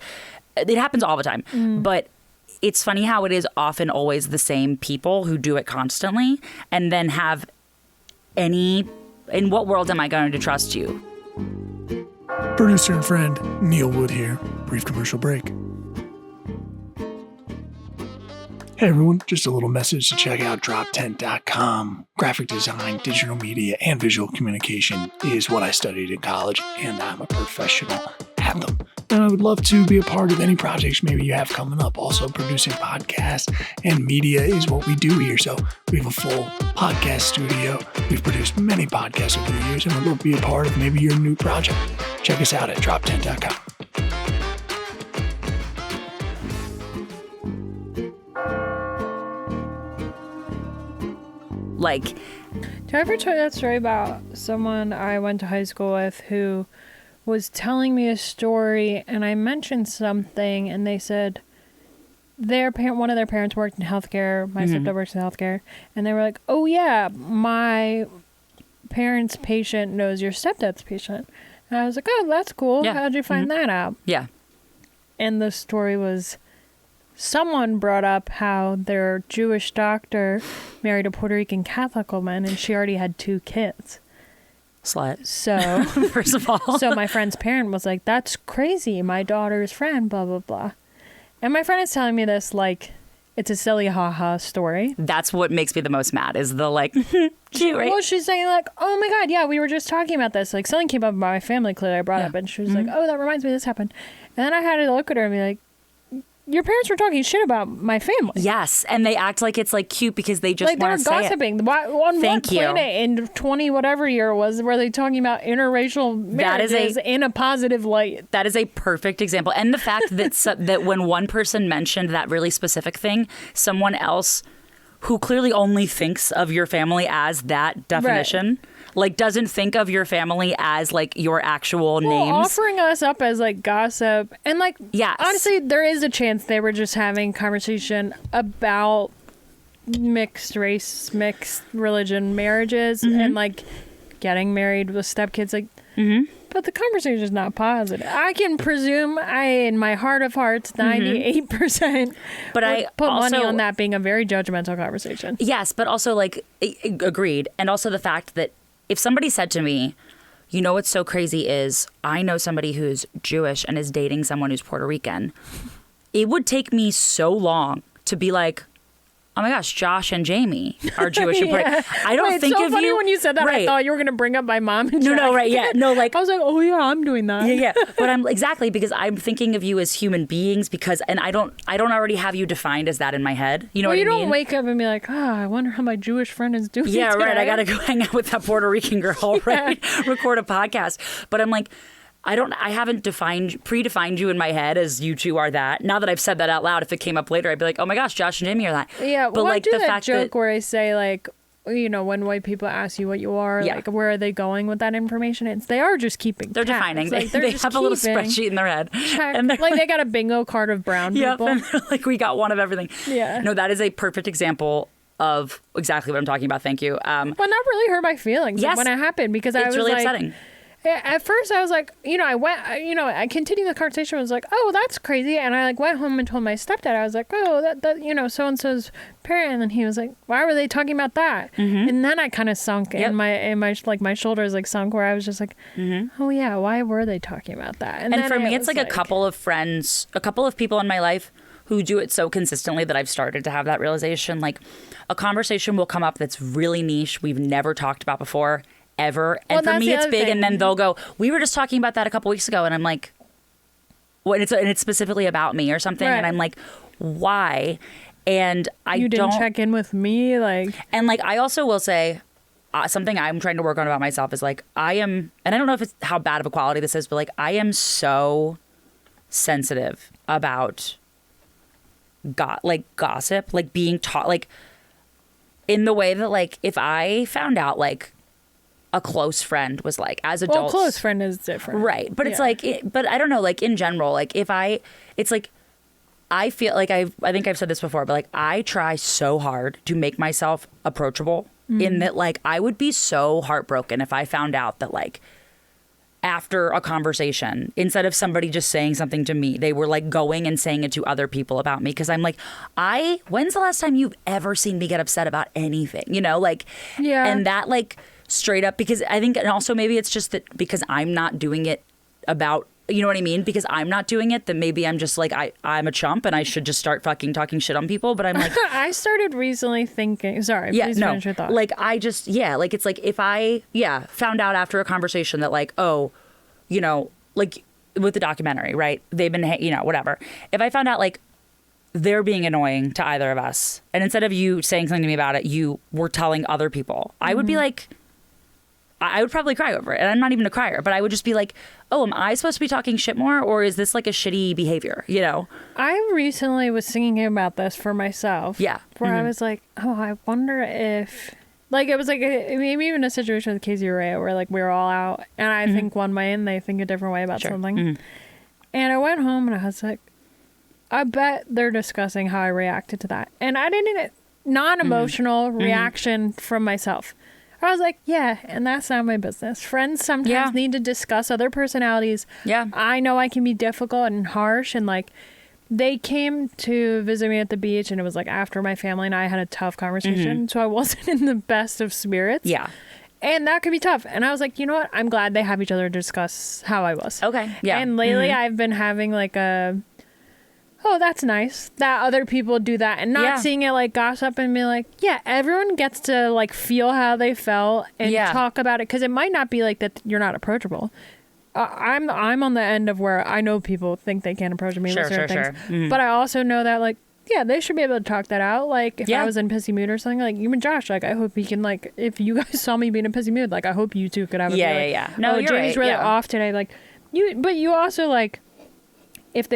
it happens all the time. But it's funny how it is often always the same people who do it constantly and then have any... In what world am I going to trust you? Producer and friend, Neil Wood here. Brief commercial break. Hey everyone, just a little message to check out droptent.com. Graphic design, digital media, and visual communication is what I studied in college, and I'm a professional at them. And I would love to be a part of any projects maybe you have coming up. Also, producing podcasts and media is what we do here. So we have a full podcast studio. We've produced many podcasts over the years, and we'd love to be a part of maybe your new project. Check us out at droptent.com. Like, did I ever tell you that story about someone I went to high school with who was telling me a story, and I mentioned something, and they said one of their parents worked in healthcare. My stepdad works in healthcare, and they were like, "Oh yeah, my parents' patient knows your stepdad's patient." And I was like, "Oh, that's cool. Yeah. How'd you find that out?" yeah. And the story was, someone brought up how their Jewish doctor married a Puerto Rican Catholic woman, and she already had 2 kids. Slut. So, First of all. so my friend's parent was like, "That's crazy. My daughter's friend, blah, blah, blah." And my friend is telling me this like it's a silly ha-ha story. That's what makes me the most mad is the like, cute, right? Well, she's saying like, "Oh my God, yeah, we were just talking about this. Like something came up about my family, clearly I brought up." And she was like, "Oh, that reminds me this happened." And then I had to look at her and be like, your parents were talking shit about my family. Yes, and they act like it's like cute because they just like they want were to say gossiping. it. On Thank what you. planet in 20 whatever year were they talking about interracial marriages in a positive light? That is a perfect example. And the fact that that when one person mentioned that really specific thing, someone else who clearly only thinks of your family as that definition, like doesn't think of your family as like your actual names. Offering us up as like gossip. And like, yes. Honestly, there is a chance they were just having conversation about mixed race, mixed religion marriages and like getting married with stepkids. Like, but the conversation is not positive. I can presume in my heart of hearts, 98%. But I put also, money on that being a very judgmental conversation. Yes, but also like agreed. And also the fact that if somebody said to me, you know what's so crazy is I know somebody who's Jewish and is dating someone who's Puerto Rican, it would take me so long to be like, oh my gosh, Josh and Jamie are Jewish and Puerto Rican. I don't think so of funny you. when you said that, right. I thought you were going to bring up my mom and Jack. No, right, yeah. No, like I was like, oh yeah, I'm doing that. Yeah. But I'm exactly because I'm thinking of you as human beings and I don't already have you defined as that in my head. You know what I mean? You don't wake up and be like, I wonder how my Jewish friend is doing. Yeah, today. right. I got to go hang out with that Puerto Rican girl, right? Record a podcast. But I'm like, I haven't predefined you in my head as you two are that. Now that I've said that out loud, if it came up later, I'd be like, oh my gosh, Josh and Jamie are that. Yeah, but well, like I do the that fact joke that where I say like, you know, when white people ask you what you are, like where are they going with that information? They are just keeping. They're tabs. defining. Like, they have a little spreadsheet in their head, and they're like they got a bingo card of brown people. And they're like, we got one of everything. Yeah. No, that is a perfect example of exactly what I'm talking about. Thank you. Well, that really hurt my feelings Yes. when it happened, because I was really like, upsetting. at first I was like, I continued the conversation. I was like, oh, that's crazy. And I like went home and told my stepdad, I was like, oh, that so-and-so's parent. And then he was like, why were they talking about that? Mm-hmm. And then I kind of sunk in my shoulders like sunk, where I was just like, oh yeah, why were they talking about that? And then for me, it's like a couple of friends, a couple of people in my life who do it so consistently that I've started to have that realization. Like, a conversation will come up that's really niche, we've never talked about before, ever. And for me, it's big. And then they'll go, we were just talking about that a couple weeks ago. And I'm like, what? And it's specifically about me or something. Right. And I'm like, why? And you didn't check in with me, like. And like, I also will say, something I'm trying to work on about myself is like, I am, and I don't know if it's how bad of a quality this is, but like, I am so sensitive about gossip, like being taught, like in the way that like, if I found out like a close friend was like, as adults, Well, close friend is different. right? But it's like, but I don't know, like in general, like it's like, I feel like I think I've said this before, but like I try so hard to make myself approachable, in that like I would be so heartbroken if I found out that like after a conversation, instead of somebody just saying something to me, they were like going and saying it to other people about me. Cause I'm like, when's the last time you've ever seen me get upset about anything? You know, like, and that like straight up, because I think, and also maybe it's just that because I'm not doing it about, you know what I mean? Because I'm not doing it, that maybe I'm just like, I'm a chump and I should just start fucking talking shit on people. But I'm like, I started recently thinking, sorry, please finish your thought. Like I just, like it's like if I, found out after a conversation that like, oh, you know, like with the documentary, right? They've been, whatever. If I found out like they're being annoying to either of us, and instead of you saying something to me about it, you were telling other people, I would be like, I would probably cry over it. And I'm not even a crier, but I would just be like, oh, am I supposed to be talking shit more? Or is this like a shitty behavior, you know? I recently was thinking about this for myself. Yeah. Where I was like, oh, I wonder if, like, it was like, maybe even a situation with Casey Ray where like we were all out and I think one way and they think a different way about something. And I went home and I was like, I bet they're discussing how I reacted to that. And I didn't, non-emotional reaction from myself. I was like, yeah, and that's not my business. Friends sometimes need to discuss other personalities. Yeah. I know I can be difficult and harsh, and like they came to visit me at the beach, and it was like after my family and I had a tough conversation, so I wasn't in the best of spirits. Yeah. And that could be tough. And I was like, you know what? I'm glad they have each other to discuss how I was. Okay. Yeah. And lately I've been having like a, oh, that's nice that other people do that, and not seeing it like gossip and be like, yeah, everyone gets to like feel how they felt and talk about it, because it might not be like that you're not approachable. I'm on the end of where I know people think they can't approach me with certain things, but I also know that like, yeah, they should be able to talk that out. Like if I was in pissy mood or something, like you and Josh, like I hope he can, like if you guys saw me being in a pissy mood, like I hope you two could have a no, you're Jamie's really off today, like but you also like if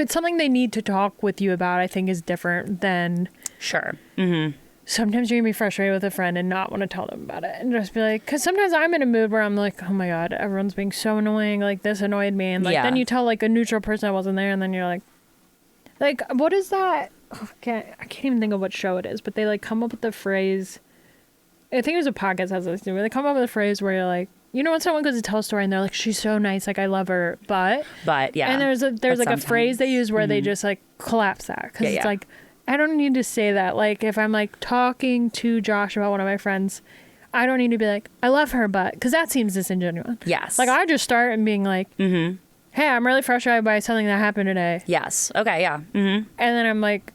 it's something they need to talk with you about, I think is different than sometimes you're gonna be frustrated with a friend and not want to tell them about it and just be like, because sometimes I'm in a mood where I'm like, oh my god, everyone's being so annoying, like this annoyed me, and like then you tell like a neutral person that wasn't there, and then you're like what is that? Oh, I can't even think of what show it is, but they like come up with the phrase, I think it was a podcast that has this thing where they come up with a phrase where you're like, you know, when someone goes to tell a story and they're like, she's so nice, like I love her, but yeah, and there's like a phrase they use where they just like collapse that, because it's like, I don't need to say that. Like if I'm like talking to Josh about one of my friends, I don't need to be like, I love her, but, because that seems disingenuous. Yes. Like I just start and being like, hey, I'm really frustrated by something that happened today. Yes. Okay. Yeah. And then I'm like,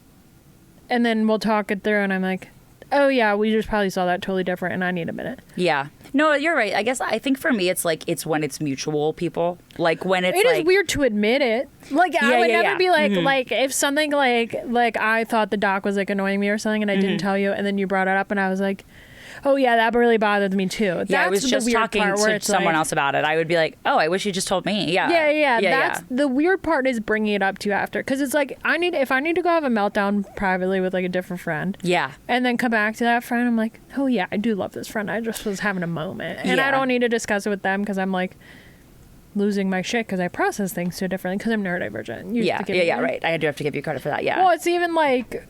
and then we'll talk it through, and I'm like, oh yeah, we just probably saw that totally different, and I need a minute. Yeah. No, you're right. I think for me, it's like, it's when it's mutual people. Like when it's like, it is weird to admit it. Like I would never be like, like if something like I thought the doc was like annoying me or something, and I didn't tell you, and then you brought it up, and I was like, oh yeah, that really bothered me too. That's I was just talking to someone else about it. I would be like, oh, I wish you just told me. Yeah. That's the weird part, is bringing it up to you after, because it's like if I need to go have a meltdown privately with like a different friend. Yeah. And then come back to that friend, I'm like, oh yeah, I do love this friend. I just was having a moment, and I don't need to discuss it with them because I'm like losing my shit because I process things so differently because I'm neurodivergent. Right. I do have to give you credit for that. Yeah. Well, it's even like,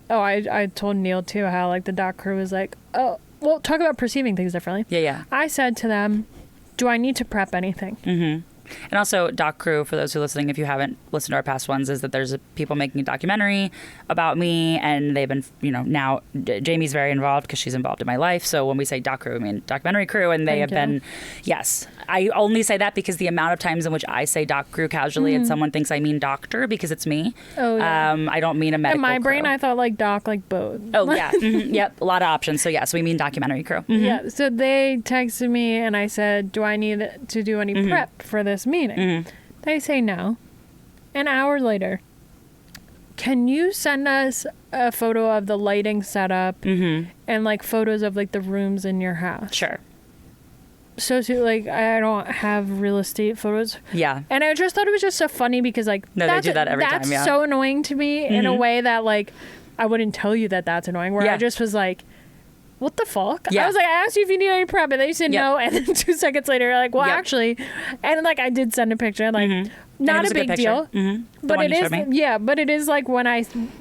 Oh, I told Neil too how like the doc crew was like, oh, well, talk about perceiving things differently. Yeah. I said to them, do I need to prep anything? Mm-hmm. And also, Doc Crew, for those who are listening, if you haven't listened to our past ones, is that there's people making a documentary about me, and they've been, now Jamie's very involved because she's involved in my life. So when we say Doc Crew, I mean documentary crew, and they have been, yes. I only say that because the amount of times in which I say Doc Crew casually and someone thinks I mean doctor because it's me. Oh, yeah. I don't mean a medical In my crew. brain, I thought like doc, like boat. Oh, yeah. Mm-hmm. Yep. A lot of options. So, yes, we mean documentary crew. Mm-hmm. Yeah. So they texted me and I said, do I need to do any prep for this meeting? Mm-hmm. They say no. An hour later, can you send us a photo of the lighting setup and like photos of like the rooms in your house? Sure. So like I don't have real estate photos. Yeah. And I just thought it was just so funny because like No, they do that every time, yeah. That's so annoying to me in a way that like I wouldn't tell you that that's annoying. Where I just was like, what the fuck? Yeah. I was like, I asked you if you need any prep, and then you said no, and then 2 seconds later, you're like, well, actually, and like I did send a picture, like not a big deal, but it is, but it is like when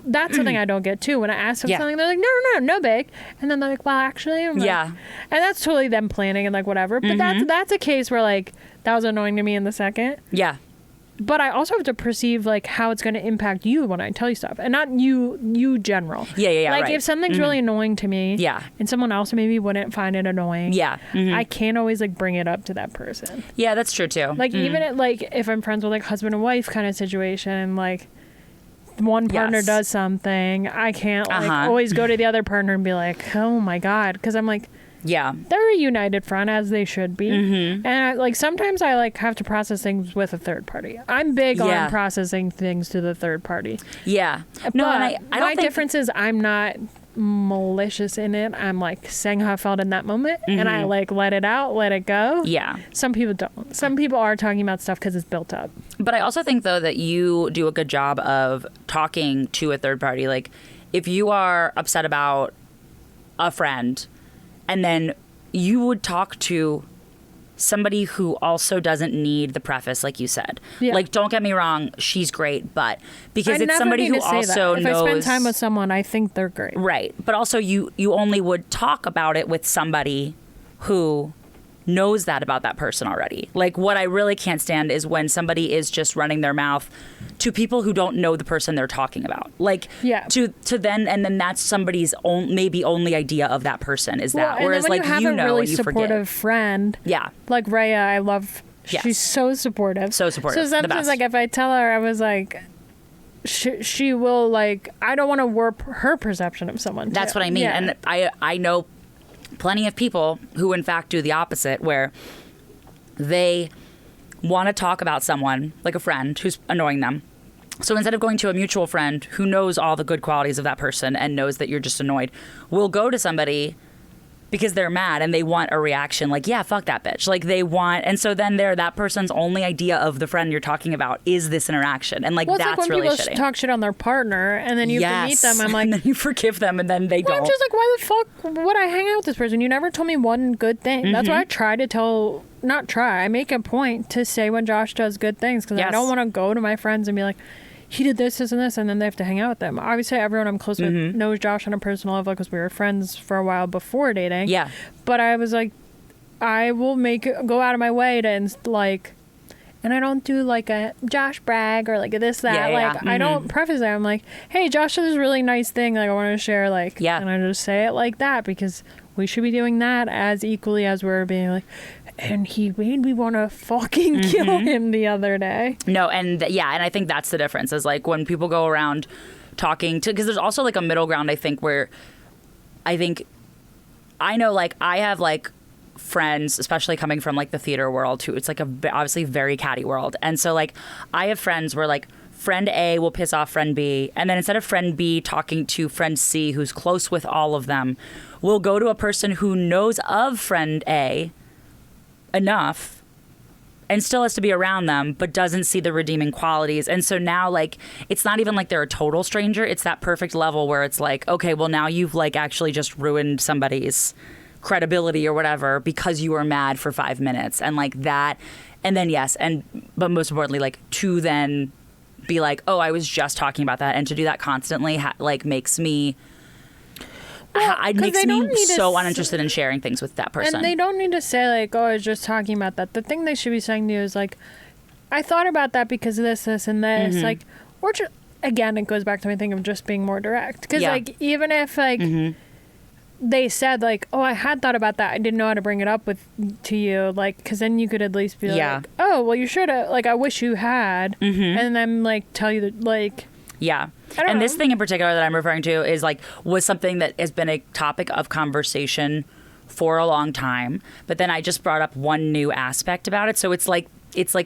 that's something I don't get too. When I ask them something, they're like, no big, and then they're like, well, actually, I'm like, and that's totally them planning and like whatever. But that's a case where like that was annoying to me in the second. Yeah. But I also have to perceive like how it's going to impact you when I tell you stuff, and not you general. Yeah. Like right. if something's really annoying to me, and someone else maybe wouldn't find it annoying, I can't always like bring it up to that person. Yeah, that's true too. Like even at, like if I'm friends with like husband and wife kind of situation, and like one partner does something, I can't like always go to the other partner and be like, oh my god, because I'm like. Yeah. They're a united front, as they should be. And like sometimes I like have to process things with a third party. I'm big on processing things to the third party. Yeah. No, and I don't my difference is I'm not malicious in it. I'm like saying how I felt in that moment, and I like let it out, let it go. Yeah. Some people don't. Some people are talking about stuff because it's built up. But I also think though that you do a good job of talking to a third party. Like if you are upset about a friend, and then you would talk to somebody who also doesn't need the preface, like you said. Yeah. Like, don't get me wrong, she's great, but because I it's somebody who also knows. If I spend time with someone, I think they're great. Right. But also, you only would talk about it with somebody who knows that about that person already. Like, what I really can't stand is when somebody is just running their mouth to people who don't know the person they're talking about. Like, to then, and then that's somebody's maybe only idea of that person is that. Whereas, like, you know, have a really and you supportive forget. friend. Yeah. Like Rhea, I love. Yes. She's so supportive. So supportive. So sometimes, like, if I tell her, I was like, she will, like, I don't want to warp her perception of someone. That's too. what I mean. Yeah. And I know plenty of people who, in fact, do the opposite, where they want to talk about someone, like a friend who's annoying them. So instead of going to a mutual friend who knows all the good qualities of that person and knows that you're just annoyed, we'll go to somebody because they're mad and they want a reaction like, yeah, fuck that bitch. Like they want, and so then that person's only idea of the friend you're talking about is this interaction. And like, well, it's that's like when really people shitty. talk shit on their partner and then you have to meet them. I'm like, and then you forgive them and then they well, don't. I'm just like, why the fuck would I hang out with this person? You never told me one good thing. That's why I try to tell, I make a point to say when Josh does good things because I don't want to go to my friends and be like, he did this, and this, and then they have to hang out with them. Obviously, everyone I'm close with knows Josh on a personal level because we were friends for a while before dating. Yeah. But I was like, I will go out of my way to, like, and I don't do, like, a Josh brag or, like, this, that. I don't preface that. I'm like, hey, Josh did this really nice thing. Like, I want to share, like, and I just say it like that because we should be doing that as equally as we're being like, and he made me want to fucking kill him the other day. No, and and I think that's the difference is like when people go around talking to, because there's also like a middle ground, I think, where I know like I have like friends, especially coming from like the theater world too. It's like obviously very catty world. And so like I have friends where like friend A will piss off friend B, and then instead of friend B talking to friend C, who's close with all of them, we'll go to a person who knows of friend A enough and still has to be around them but doesn't see the redeeming qualities. And so now like it's not even like they're a total stranger, it's that perfect level where it's like, okay, well now you've like actually just ruined somebody's credibility or whatever because you were mad for 5 minutes and like that. And then but most importantly, like to then be like, oh, I was just talking about that. And to do that constantly like makes me... it makes me so uninterested in sharing things with that person. And they don't need to say like, oh, I was just talking about that. The thing they should be saying to you is like, I thought about that because of this, and this. Like, or just, again, it goes back to my thing of just being more direct. Because like, even if like they said like, oh, I had thought about that, I didn't know how to bring it up to you, like, because then you could at least be like, oh, well, you should have, like, I wish you had, and then like tell you that, like, and this thing in particular that I'm referring to is like was something that has been a topic of conversation for a long time, but then I just brought up one new aspect about it. So it's like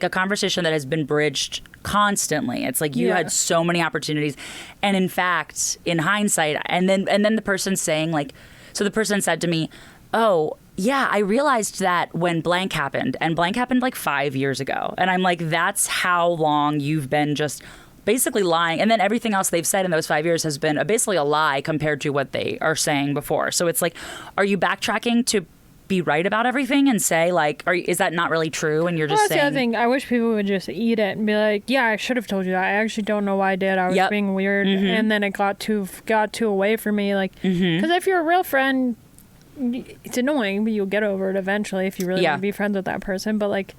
a conversation that has been bridged constantly. It's like you had so many opportunities, and in fact, in hindsight, and then the person saying like, so the person said to me, oh, yeah, I realized that when blank happened, and blank happened like 5 years ago. And I'm like, that's how long you've been just basically lying. And then everything else they've said in those 5 years has been basically a lie compared to what they are saying before. So it's like, are you backtracking to be right about everything and say like, is that not really true? And you're just saying... That's the other thing. I wish people would just eat it and be like, yeah, I should have told you that. I actually don't know why I did. I was being weird. And then it got too away from me. Like, because if you're a real friend, it's annoying, but you'll get over it eventually if you really want to be friends with that person. But like,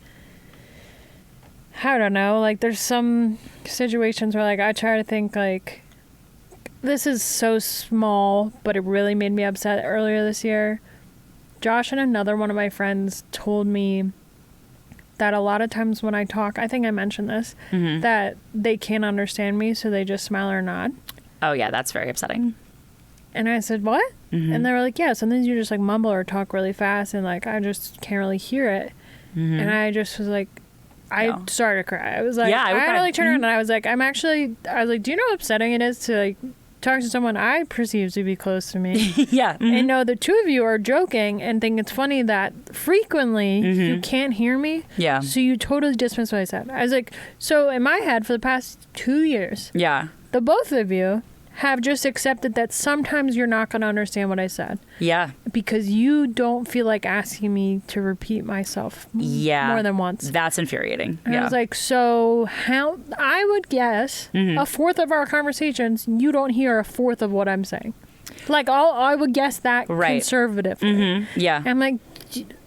I don't know. Like, there's some situations where like I try to think like, this is so small, but it really made me upset earlier this year. Josh and another one of my friends told me that a lot of times when I talk, I think I mentioned this, that they can't understand me, so they just smile or nod. Oh, yeah, that's very upsetting. And I said, what? And they were like, yeah, sometimes you just like mumble or talk really fast, and like I just can't really hear it. And I just was like, I started to cry. I was like, I had to like turn around and I was like, do you know how upsetting it is to like talk to someone I perceive to be close to me? And know the two of you are joking and think it's funny that frequently you can't hear me. So you totally dismiss what I said. I was like, so in my head for the past 2 years, the both of you have just accepted that sometimes you're not going to understand what I said. Because you don't feel like asking me to repeat myself more than once. That's infuriating. And I was like, so how... I would guess a fourth of our conversations, you don't hear a fourth of what I'm saying. Like, I would guess that conservatively. I'm like...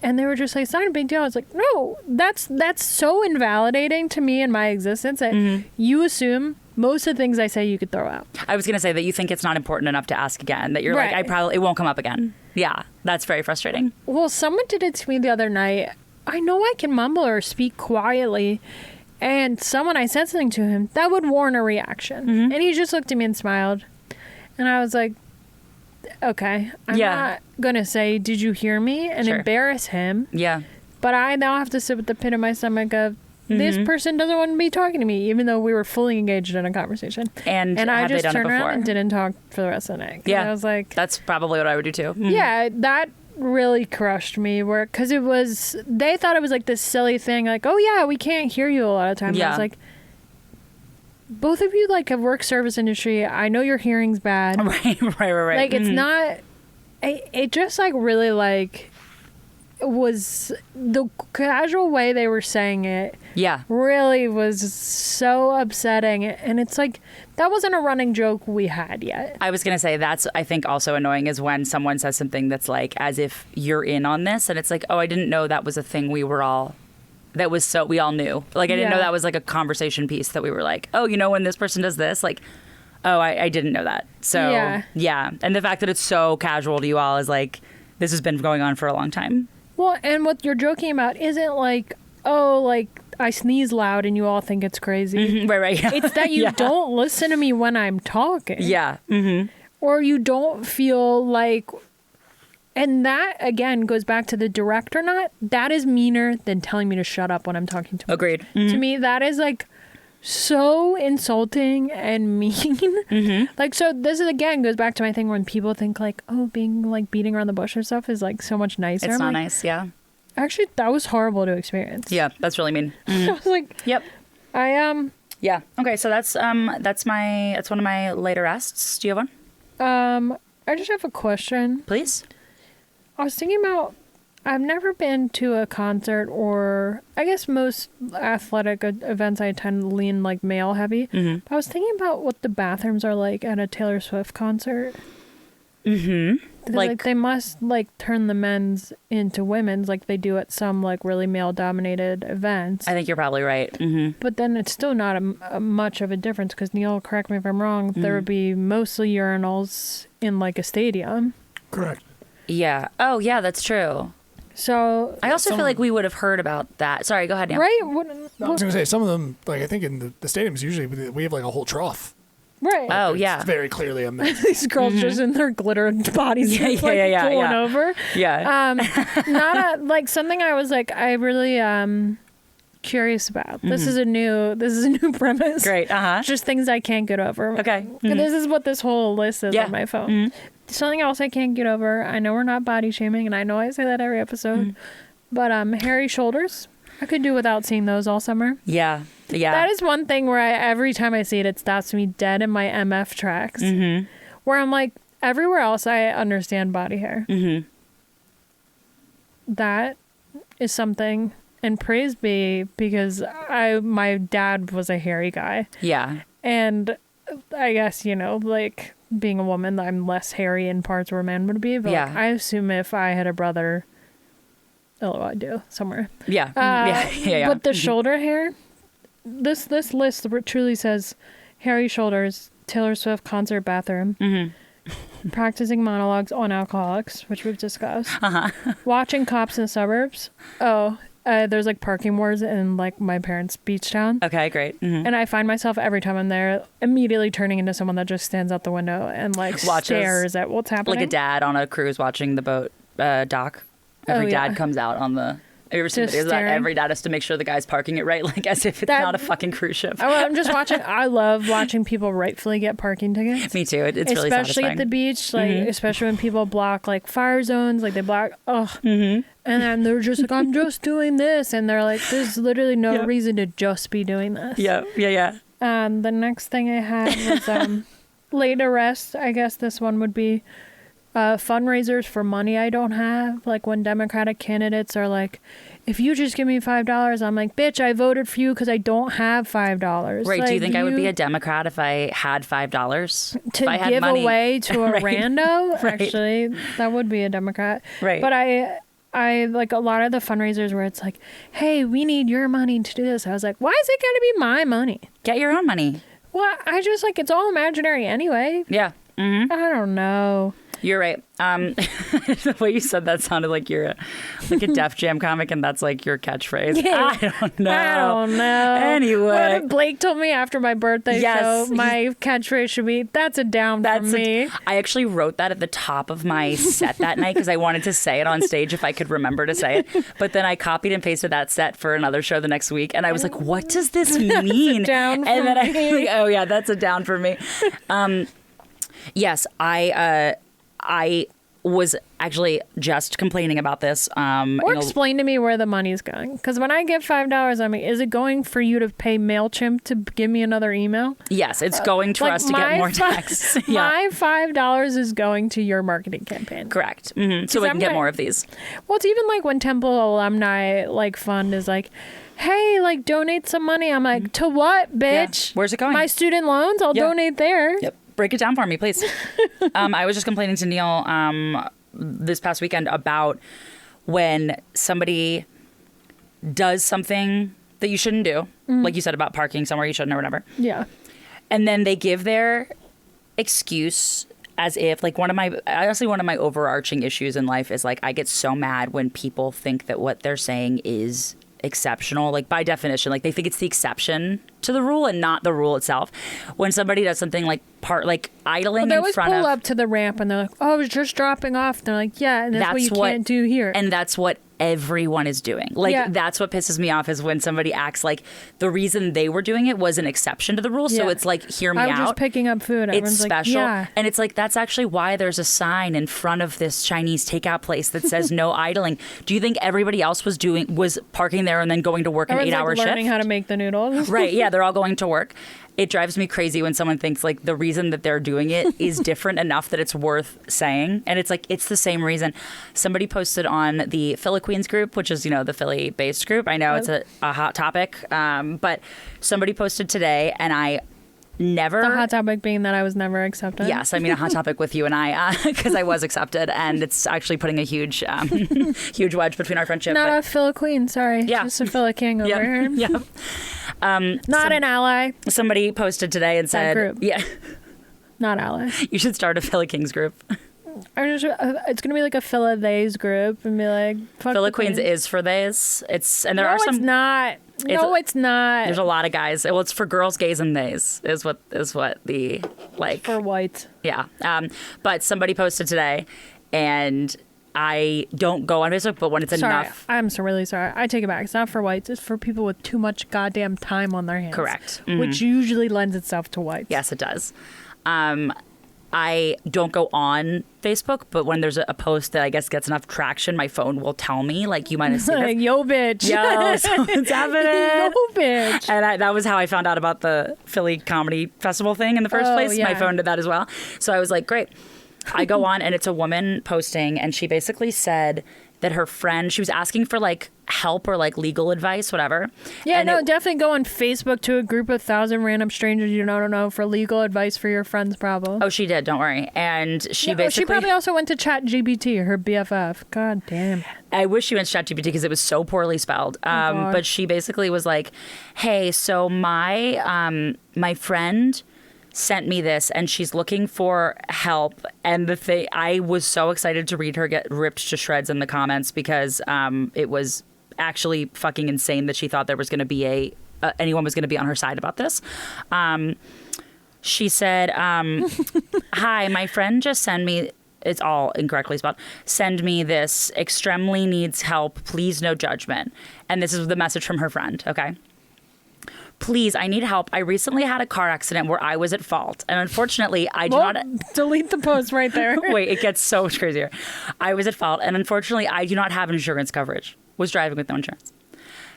And they were just like, it's not a big deal. I was like, no, that's so invalidating to me in my existence that you assume most of the things I say you could throw out. I was going to say that you think it's not important enough to ask again, that you're like, it won't come up again. Yeah, that's very frustrating. Well, someone did it to me the other night. I know I can mumble or speak quietly, and I said something to him that would warrant a reaction. And he just looked at me and smiled. And I was like, okay, I'm not going to say, did you hear me? And embarrass him. But I now have to sit with the pit in my stomach of, this person doesn't want to be talking to me, even though we were fully engaged in a conversation. And I just turned around and didn't talk for the rest of the night. I was like... That's probably what I would do too. Yeah, that really crushed me. Because they thought it was like this silly thing, like, oh yeah, we can't hear you a lot of times. I was like... Both of you like have worked service industry. I know your hearing's bad. Right. Like it's not. It just like really like was the casual way they were saying it. Really was so upsetting, and it's like that wasn't a running joke we had yet. I was gonna say that's I think also annoying is when someone says something that's like as if you're in on this, and it's like, oh, I didn't know that was a thing we all knew. Like, I didn't know that was like a conversation piece that we were like, oh, you know, when this person does this, like, oh, I didn't know that. So, yeah. And the fact that it's so casual to you all is like, this has been going on for a long time. Well, and what you're joking about isn't like, oh, like, I sneeze loud and you all think it's crazy. Right. Yeah. It's that you don't listen to me when I'm talking. Or you don't feel like... And that, again, goes back to the direct or not. That is meaner than telling me to shut up when I'm talking to me. Agreed. To me, that is, like, so insulting and mean. Like, so this is, again, goes back to my thing when people think, like, oh, being, like, beating around the bush or stuff is, like, so much nicer. It's not nice, Actually, that was horrible to experience. Yeah, that's really mean. I was like... Yep. Yeah. Okay, so that's one of my later rests. Do you have one? I just have a question. Please. I was thinking about, I've never been to a concert, or I guess most athletic events I attend lean like male heavy. Mm-hmm. But I was thinking about what the bathrooms are like at a Taylor Swift concert. Mm-hmm. Like they must like turn the men's into women's like they do at some like really male dominated events. I think you're probably right. Mm-hmm. But then it's still not a much of a difference because, Neil, correct me if I'm wrong, there would be mostly urinals in like a stadium. Correct. Yeah. Oh, yeah, that's true. So I also feel like we would have heard about that. Sorry, go ahead, Neil. right? I was going to say, some of them, like I think in the stadiums, usually we have like a whole trough. Right. Oh, It's yeah. very clearly a mess. These girls just in their glitter bodies Yeah, just, yeah, like yeah, pulling yeah. over. Yeah. Not a, like something I was like I really curious about. This is a new premise. Great. Uh-huh. Just things I can't get over. Okay. And this is what this whole list is on my phone. Something else I can't get over. I know we're not body shaming, and I know I say that every episode, but hairy shoulders. I could do without seeing those all summer. Yeah. Yeah. That is one thing where every time I see it, it stops me dead in my MF tracks. Mm-hmm. Where I'm like, everywhere else I understand body hair. Mm-hmm. That is something, and praise be, because my dad was a hairy guy. Yeah. And I guess, like being a woman, I'm less hairy in parts where a man would be. But Yeah. like, I assume if I had a brother, I do somewhere. Yeah. Yeah. But the shoulder hair, this list truly says hairy shoulders, Taylor Swift concert bathroom, practicing monologues on alcoholics, which we've discussed, watching cops in the suburbs. There's like parking wars in like my parents' beach town. Okay, great. Mm-hmm. And I find myself every time I'm there immediately turning into someone that just stands out the window and like stares at what's happening. Like a dad on a cruise watching the boat dock. Every dad comes out on the... Have you ever seen videos of that? Every dad has to make sure the guy's parking it right, like as if it's not a fucking cruise ship. I'm just watching. I love watching people rightfully get parking tickets. Me too. It's really satisfying. Especially at the beach, like especially when people block like fire zones, like they block. And then they're just like, I'm just doing this, and they're like, there's literally no reason to just be doing this. Yeah. The next thing I had was laid to rest. I guess this one would be fundraisers for money I don't have. Like when Democratic candidates are like, if you just give me $5, I'm like, bitch, I voted for you because I don't have $5. Right. Like, do you think I would be a Democrat if I had $5? To if I had give money? away to a Right. rando? Right. Actually, that would be a Democrat. Right. But I like a lot of the fundraisers where it's like, hey, we need your money to do this. I was like, why is it got to be my money? Get your own money. Well, I just like, it's all imaginary anyway. Yeah. Mm-hmm. I don't know. You're right. The way you said that sounded like you're like a Def Jam comic, and that's like your catchphrase. Yeah. I don't know. I don't know. Anyway. What Blake told me after my birthday Yes. show, my catchphrase should be, that's a down from me. I actually wrote that at the top of my set that night because I wanted to say it on stage if I could remember to say it. But then I copied and pasted that set for another show the next week, and I was like, what does this mean? Down for and then I me. was like, oh yeah, that's a down for me. Yes, I was actually just complaining about this. Or explain to me where the money's going. Because when I get $5, I mean, is it going for you to pay MailChimp to give me another email? Yes, it's going to us to get more texts. My $5 is going to your marketing campaign. Correct. Mm-hmm. So we can get more of these. Well, it's even like when Temple Alumni like Fund is like, hey, like donate some money. I'm like, to what, bitch? Yeah. Where's it going? My student loans? I'll donate there. Yep. Break it down for me, please. I was just complaining to Neil this past weekend about when somebody does something that you shouldn't do, like you said about parking somewhere you shouldn't or whatever. Yeah. And then they give their excuse as if like one of my overarching issues in life is like I get so mad when people think that what they're saying is exceptional, like by definition, like they think it's the exception to the rule and not the rule itself. When somebody does something like idling they in always front pull of, up to the ramp and they're like, oh, I was just dropping off. And they're like, yeah, and that's what you can't do here. And that's what everyone is doing. Like that's what pisses me off is when somebody acts like the reason they were doing it was an exception to the rule. So it's like, hear me out. I was just picking up food. It's Everyone's special. Like, And it's like, that's actually why there's a sign in front of this Chinese takeout place that says no idling. Do you think everybody else was parking there and then going to work an 8-hour shift? Learning how to make the noodles. Right. Yeah. They're all going to work. it drives me crazy when someone thinks like the reason that they're doing it is different enough that it's worth saying. And it's like, it's the same reason. Somebody posted on the Philly Queens group, which is, the Philly based group. I know it's a hot topic. But somebody posted today, and I never. The hot topic being that I was never accepted. Yes, I mean a hot topic with you and I, because I was accepted, and it's actually putting a huge, huge wedge between our friendship. Not a Philly Queen, sorry. Yeah. Just a Philly King over here. Yeah. Not an ally. Somebody posted today and said, group. "Yeah, Not ally. you should start a Philly Kings group." It's gonna be like a Philly Theys group and be like, fuck Philly the Queens is for theys. There no, are some. it's not. No, it's not. There's a lot of guys. Well, it's for girls, gays, and theys. Is what the like. For whites. Yeah. But somebody posted today, and I don't go on Facebook, but when it's enough. I'm so really sorry. I take it back. It's not for whites. It's for people with too much goddamn time on their hands. Correct. Which usually lends itself to whites. Yes, it does. I don't go on Facebook, but when there's a post that I guess gets enough traction, my phone will tell me, like, you might have seen this. Yo, bitch. Yo, something's happening. Yo, bitch. And that was how I found out about the Philly Comedy Festival thing in the first place. Yeah. My phone did that as well. So I was like, great. I go on, and it's a woman posting, and she basically said that her friend, she was asking for like help or like legal advice, whatever. Yeah, and no, definitely go on Facebook to a group of 1,000 random strangers you don't know for legal advice for your friend's problem. Oh, she did. Don't worry. And she basically. She probably also went to ChatGPT, her BFF. God damn. I wish she went to ChatGPT because it was so poorly spelled. But she basically was like, "Hey, so my friend sent me this, and she's looking for help." And the thing, I was so excited to read her get ripped to shreds in the comments because it was actually fucking insane that she thought there was going to be anyone was going to be on her side about this. She said, "Hi, my friend just sent me." It's all incorrectly spelled. "Send me this. Extremely needs help. Please, no judgment." And this is the message from her friend. Okay. "Please, I need help. I recently had a car accident where I was at fault. And unfortunately, I do not..." Delete the post right there. Wait, it gets so much crazier. "I was at fault. And unfortunately, I do not have insurance coverage. Was driving with no insurance.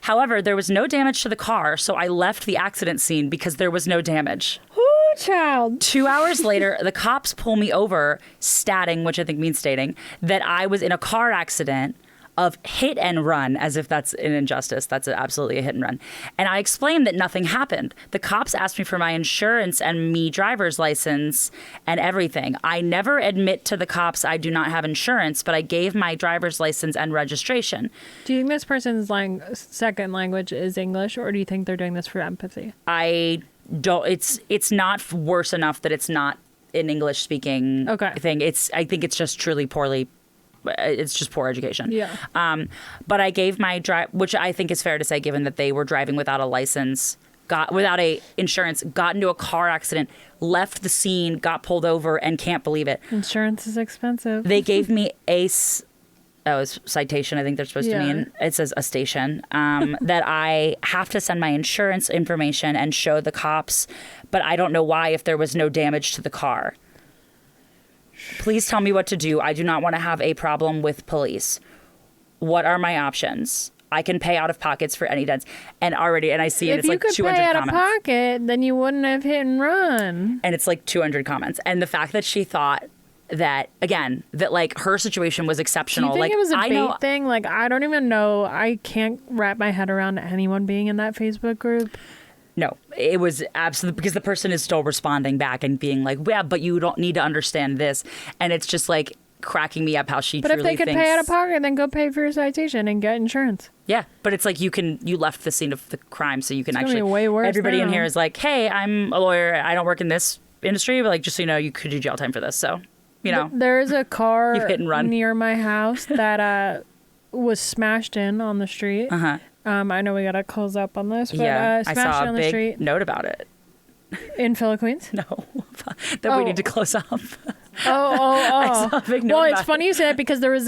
However, there was no damage to the car, so I left the accident scene because there was no damage. Ooh, child. 2 hours later, the cops pull me over, stating, which I think means stating, that I was in a car accident of hit and run, as if that's an injustice. That's absolutely a hit and run. And I explained that nothing happened. The cops asked me for my insurance and me driver's license and everything. I never admit to the cops I do not have insurance, but I gave my driver's license and registration." Do you think this person's second language is English, or do you think they're doing this for empathy? I don't. It's not worse enough that it's not an English speaking thing. I think it's just truly poorly. It's just poor education. Yeah. But I gave my which I think is fair to say, given that they were driving without a license, without a insurance, got into a car accident, left the scene, got pulled over, and can't believe it. Insurance is expensive. They gave me it's citation, I think they're supposed to mean. It says a station. That I have to send my insurance information and show the cops, but I don't know why if there was no damage to the car. Please tell me what to do. I do not want to have a problem with police. What are my options? I can pay out of pockets for any dents. And I see it. It's like 200 comments. If you could pay out of pocket, then you wouldn't have hit and run. And it's like 200 comments. And the fact that she thought that, again, that like her situation was exceptional. Do you think like, it was a bait thing? Like, I don't even know. I can't wrap my head around anyone being in that Facebook group. No, it was absolutely because the person is still responding back and being like, "Yeah, but you don't need to understand this," and it's just like cracking me up how she. But if they could pay out of pocket, then go pay for your citation and get insurance. Yeah, but it's like you left the scene of the crime, so you can actually. Be way worse. Everybody in here is like, "Hey, I'm a lawyer. I don't work in this industry, but like just so you know, you could do jail time for this." So, there is a car hit and run. near my house that was smashed in on the street. I know we gotta close up on this, but I saw on a the big street note about it. in Philippines. No, that we need to close up. Oh! I saw a big note. Well, it's funny you say that because there was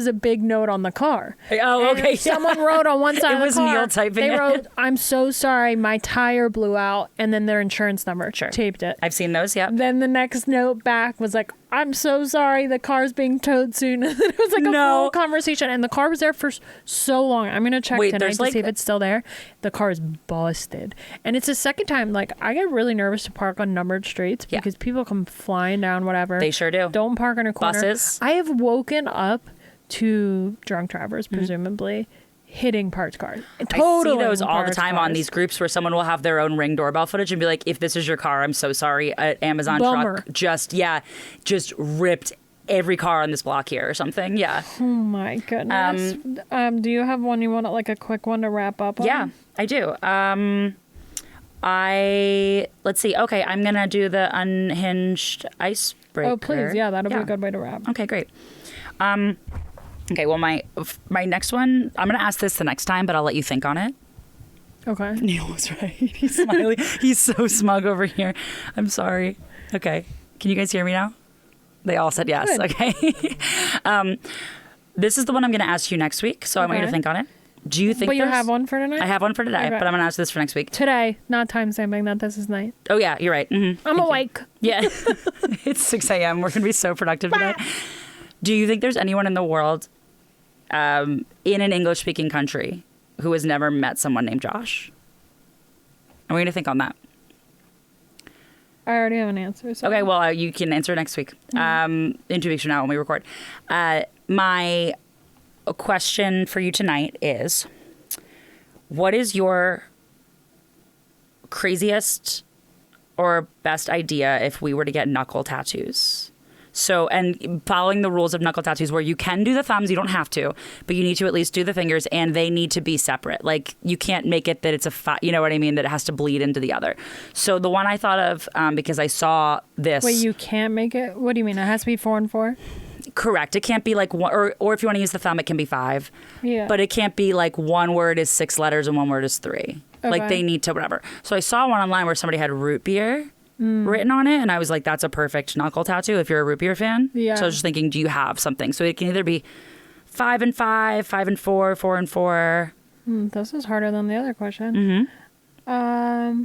a big note on the car. Oh, okay. And someone wrote on one side of the car. It was Neil typing They it. wrote, "I'm so sorry, my tire blew out," and then their insurance number taped it. I've seen those. Yeah. Then the next note back was like, I'm so sorry, the car's being towed soon. It was like a full conversation, and the car was there for so long. I'm gonna check tonight to see if it's still there. The car is busted, and it's the second time. Like, I get really nervous to park on numbered streets because people come flying down. Whatever, they sure do. Don't park in a corner. Buses. I have woken up to drunk drivers, presumably. Hitting parts cars. Totally. I see those all the time on these groups where someone will have their own Ring doorbell footage and be like, if this is your car, I'm so sorry. An Amazon truck just ripped every car on this block here or something. Yeah. Oh my goodness. Do you have one you want, like a quick one to wrap up on? Yeah, I do. Let's see. Okay, I'm going to do the unhinged icebreaker. Oh, please. Yeah, that'll be a good way to wrap. Okay, great. Okay, well, my next one, I'm going to ask this the next time, but I'll let you think on it. Okay. Neil was right. He's smiling. He's so smug over here. I'm sorry. Okay. Can you guys hear me now? They all said yes. Good. Okay. This is the one I'm going to ask you next week, so I want you to think on it. Do you think But you have one for tonight? I have one for today, but I'm going to ask this for next week. Today, not time stamping that this is night. Oh, yeah, you're right. Mm-hmm. I'm awake. Yeah. It's 6 a.m. We're going to be so productive today. Do you think there's anyone in the world in an English-speaking country who has never met someone named Josh? And we're going to think on that. I already have an answer. So. Okay, well, you can answer next week. In 2 weeks from now when we record. My question for you tonight is, what is your craziest or best idea if we were to get knuckle tattoos? So, and following the rules of knuckle tattoos where you can do the thumbs, you don't have to, but you need to at least do the fingers, and they need to be separate. Like, you can't make it that it's you know what I mean, that it has to bleed into the other. So the one I thought of, because I saw this. Wait, you can't make it? What do you mean? It has to be 4 and 4? Correct. It can't be like one, or if you want to use the thumb, it can be 5. Yeah. But it can't be like one word is 6 letters and one word is 3. Okay. Like, they need to whatever. So I saw one online where somebody had root beer written on it, and I was like, that's a perfect knuckle tattoo if you're a root beer fan. Yeah. So I was just thinking, do you have something? So it can either be 5 and 5, 5 and 4, 4 and 4. This is harder than the other question. I've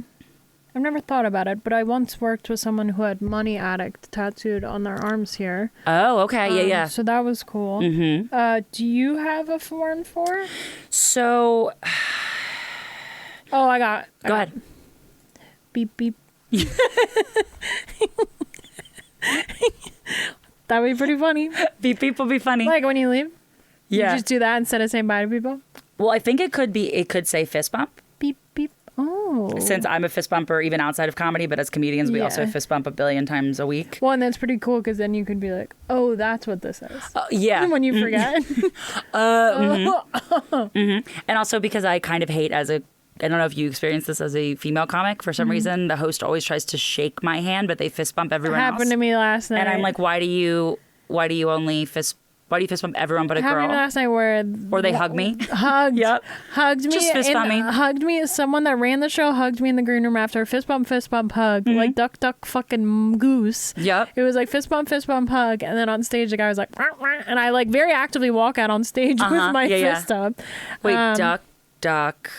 never thought about it, but I once worked with someone who had money addict tattooed on their arms here. Oh, okay. Yeah. So that was cool. Do you have a 4 and 4? So. Oh, I got. Go ahead. Beep, beep. That would be pretty funny. Beep, beep will be funny. Like when you leave? Yeah. You just do that instead of saying bye to people? Well, I think it could say fist bump. Beep, beep. Oh. Since I'm a fist bumper even outside of comedy, but as comedians, we also fist bump a billion times a week. Well, and that's pretty cool because then you could be like, oh, that's what this is. Yeah. When you forget. And also because I kind of hate I don't know if you experienced this as a female comic. For some reason, the host always tries to shake my hand, but they fist bump everyone else. Happened to me last night. And I'm like, why do you fist bump everyone but a girl? Happened to me last night where... Or they hug me. Hugged. Yep. Hugged me. Just fist bump me. Hugged me. Someone that ran the show hugged me in the green room after. Fist bump, hug. Like duck, duck, fucking goose. Yep. It was like fist bump, hug. And then on stage, the guy was like... Wah, wah, and I like very actively walk out on stage with my fist up. Wait, duck, duck...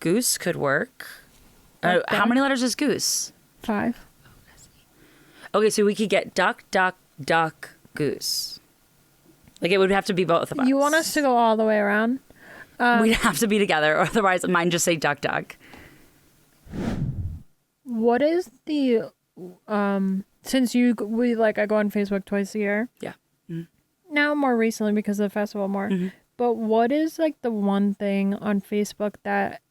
Goose could work. How many letters is goose? 5. Okay, so we could get duck, duck, duck, goose. Like, it would have to be both of us. You want us to go all the way around? We'd have to be together, or otherwise mine just say duck, duck. What is the since I go on Facebook twice a year. Yeah. Now more recently because of the festival more. But what is like the one thing on Facebook that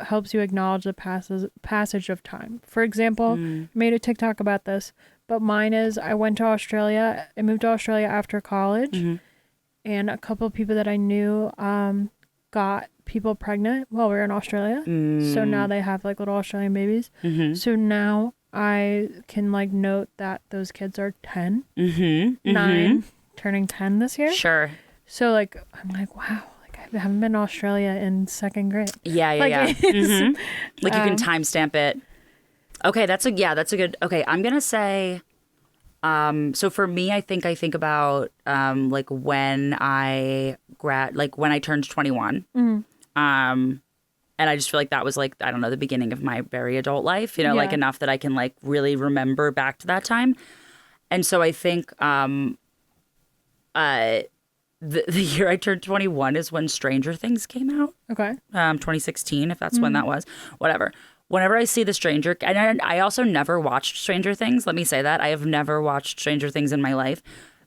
helps you acknowledge the passage of time? For example, I made a TikTok about this, but mine is I moved to Australia after college, and a couple of people that I knew got people pregnant while we were in Australia. So now they have like little Australian babies. So now I can like note that those kids are 10, 9, turning 10 this year. Sure. So, like, I'm like, wow, like, I haven't been to Australia in 2nd grade. Yeah. Like you can timestamp it. Okay, that's a good, okay, I'm going to say, so for me, I think about, like, when I turned 21. And I just feel like that was, like, I don't know, the beginning of my very adult life, like, enough that I can, like, really remember back to that time. And so I think the year I turned 21 is when Stranger Things came out. Okay. 2016, if that's when that was. Whatever. Whenever I see the Stranger, and I also never watched Stranger Things. Let me say that. I have never watched Stranger Things in my life.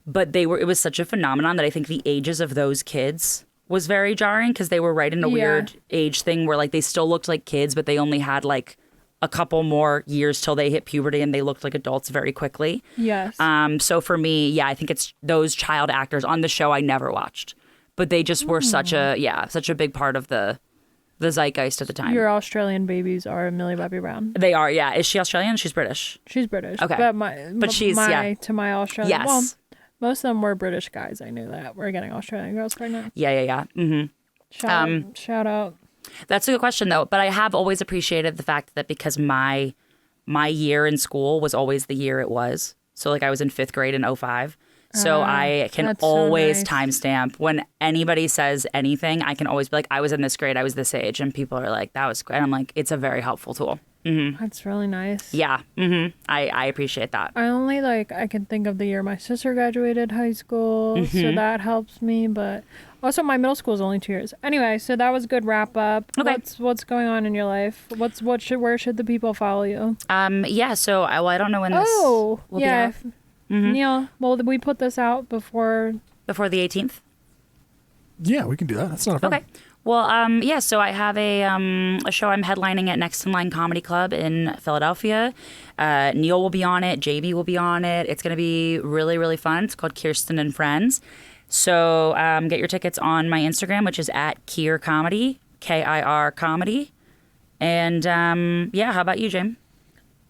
But it was such a phenomenon that I think the ages of those kids was very jarring because they were right in a weird age thing where like they still looked like kids, but they only had like a couple more years till they hit puberty and they looked like adults very quickly. Yes. So for me, I think it's those child actors on the show I never watched, but they just were such a big part of the zeitgeist at the time. Your Australian babies are Millie Bobby Brown. They are, yeah. Is she Australian? She's British. She's British. Okay. But she's to my Australian. Yes. Well, most of them were British guys. I knew that. We're getting Australian girls pregnant. Yeah. Mm-hmm. Shout out. That's a good question, though. But I have always appreciated the fact that because my year in school was always the year it was. So, like, I was in 5th grade in 2005. So I can always timestamp. When anybody says anything, I can always be like, I was in this grade, I was this age. And people are like, that was great. And I'm like, it's a very helpful tool. Mm-hmm. That's really nice. Yeah. Mm-hmm. I appreciate that. I only I can think of the year my sister graduated high school, so that helps me. But also my middle school is only 2 years. Anyway, so that was a good wrap up. Okay. What's going on in your life? Where should the people follow you? Yeah. So I don't know when this will be out. Neil, well, we put this out before the 18th. Yeah, we can do that. That's not a problem. Okay. Well, so I have a show I'm headlining at Next in Line Comedy Club in Philadelphia. Neil will be on it. JB will be on it. It's going to be really, really fun. It's called Kirsten and Friends. So get your tickets on my Instagram, which is at Kier Comedy, KIR Comedy. And how about you, James?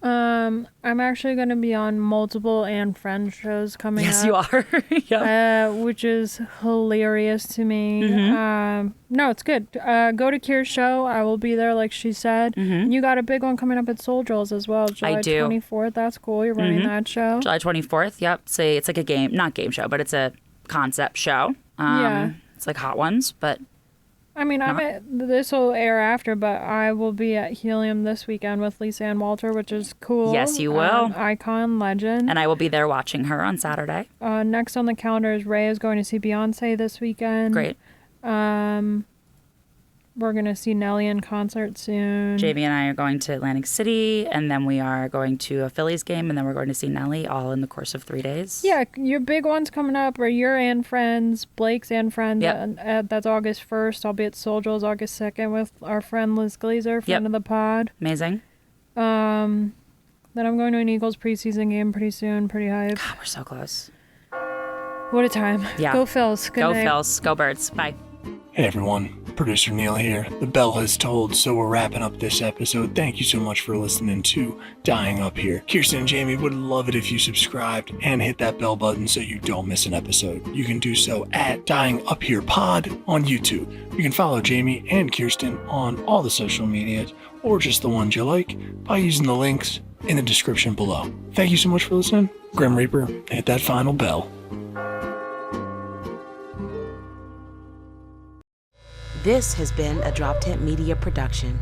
I'm actually going to be on multiple and Friends shows coming up. Yes, you are. Yep. Which is hilarious to me. No, it's good. Go to Kier's show. I will be there, like she said. And you got a big one coming up at Soul Drills as well, July 24th. That's cool. You're running that show. July 24th. Yep. It's like a not game show, but it's a concept show. It's like Hot Ones, but I mean, this will air after, but I will be at Helium this weekend with Lisa Ann Walter, which is cool. Yes, you will. Icon, legend. And I will be there watching her on Saturday. Next on the calendar is Ray is going to see Beyonce this weekend. Great. We're going to see Nelly in concert soon. JB and I are going to Atlantic City, and then we are going to a Phillies game, and then we're going to see Nelly all in the course of 3 days. Yeah, your big ones coming up are your and Friends, Blake's and Friends. Yep. That's August 1st. I'll be at Soul Joel's August 2nd with our friend Liz Glazer, friend of the pod. Amazing. Then I'm going to an Eagles preseason game pretty soon. Pretty hype. God, we're so close. What a time. Yeah. Go Phils. Good night. Phils. Go Birds. Bye. Hey everyone, producer Neil here. The bell has tolled, so we're wrapping up this episode. Thank you so much for listening to Dying Up Here. Kirsten and Jamie would love it if you subscribed and hit that bell button so you don't miss an episode. You can do so at Dying Up Here Pod on YouTube. You can follow Jamie and Kirsten on all the social medias, or just the ones you like, by using the links in the description below. Thank you so much for listening. Grim Reaper, hit that final bell. This has been a Drop Tent Media production.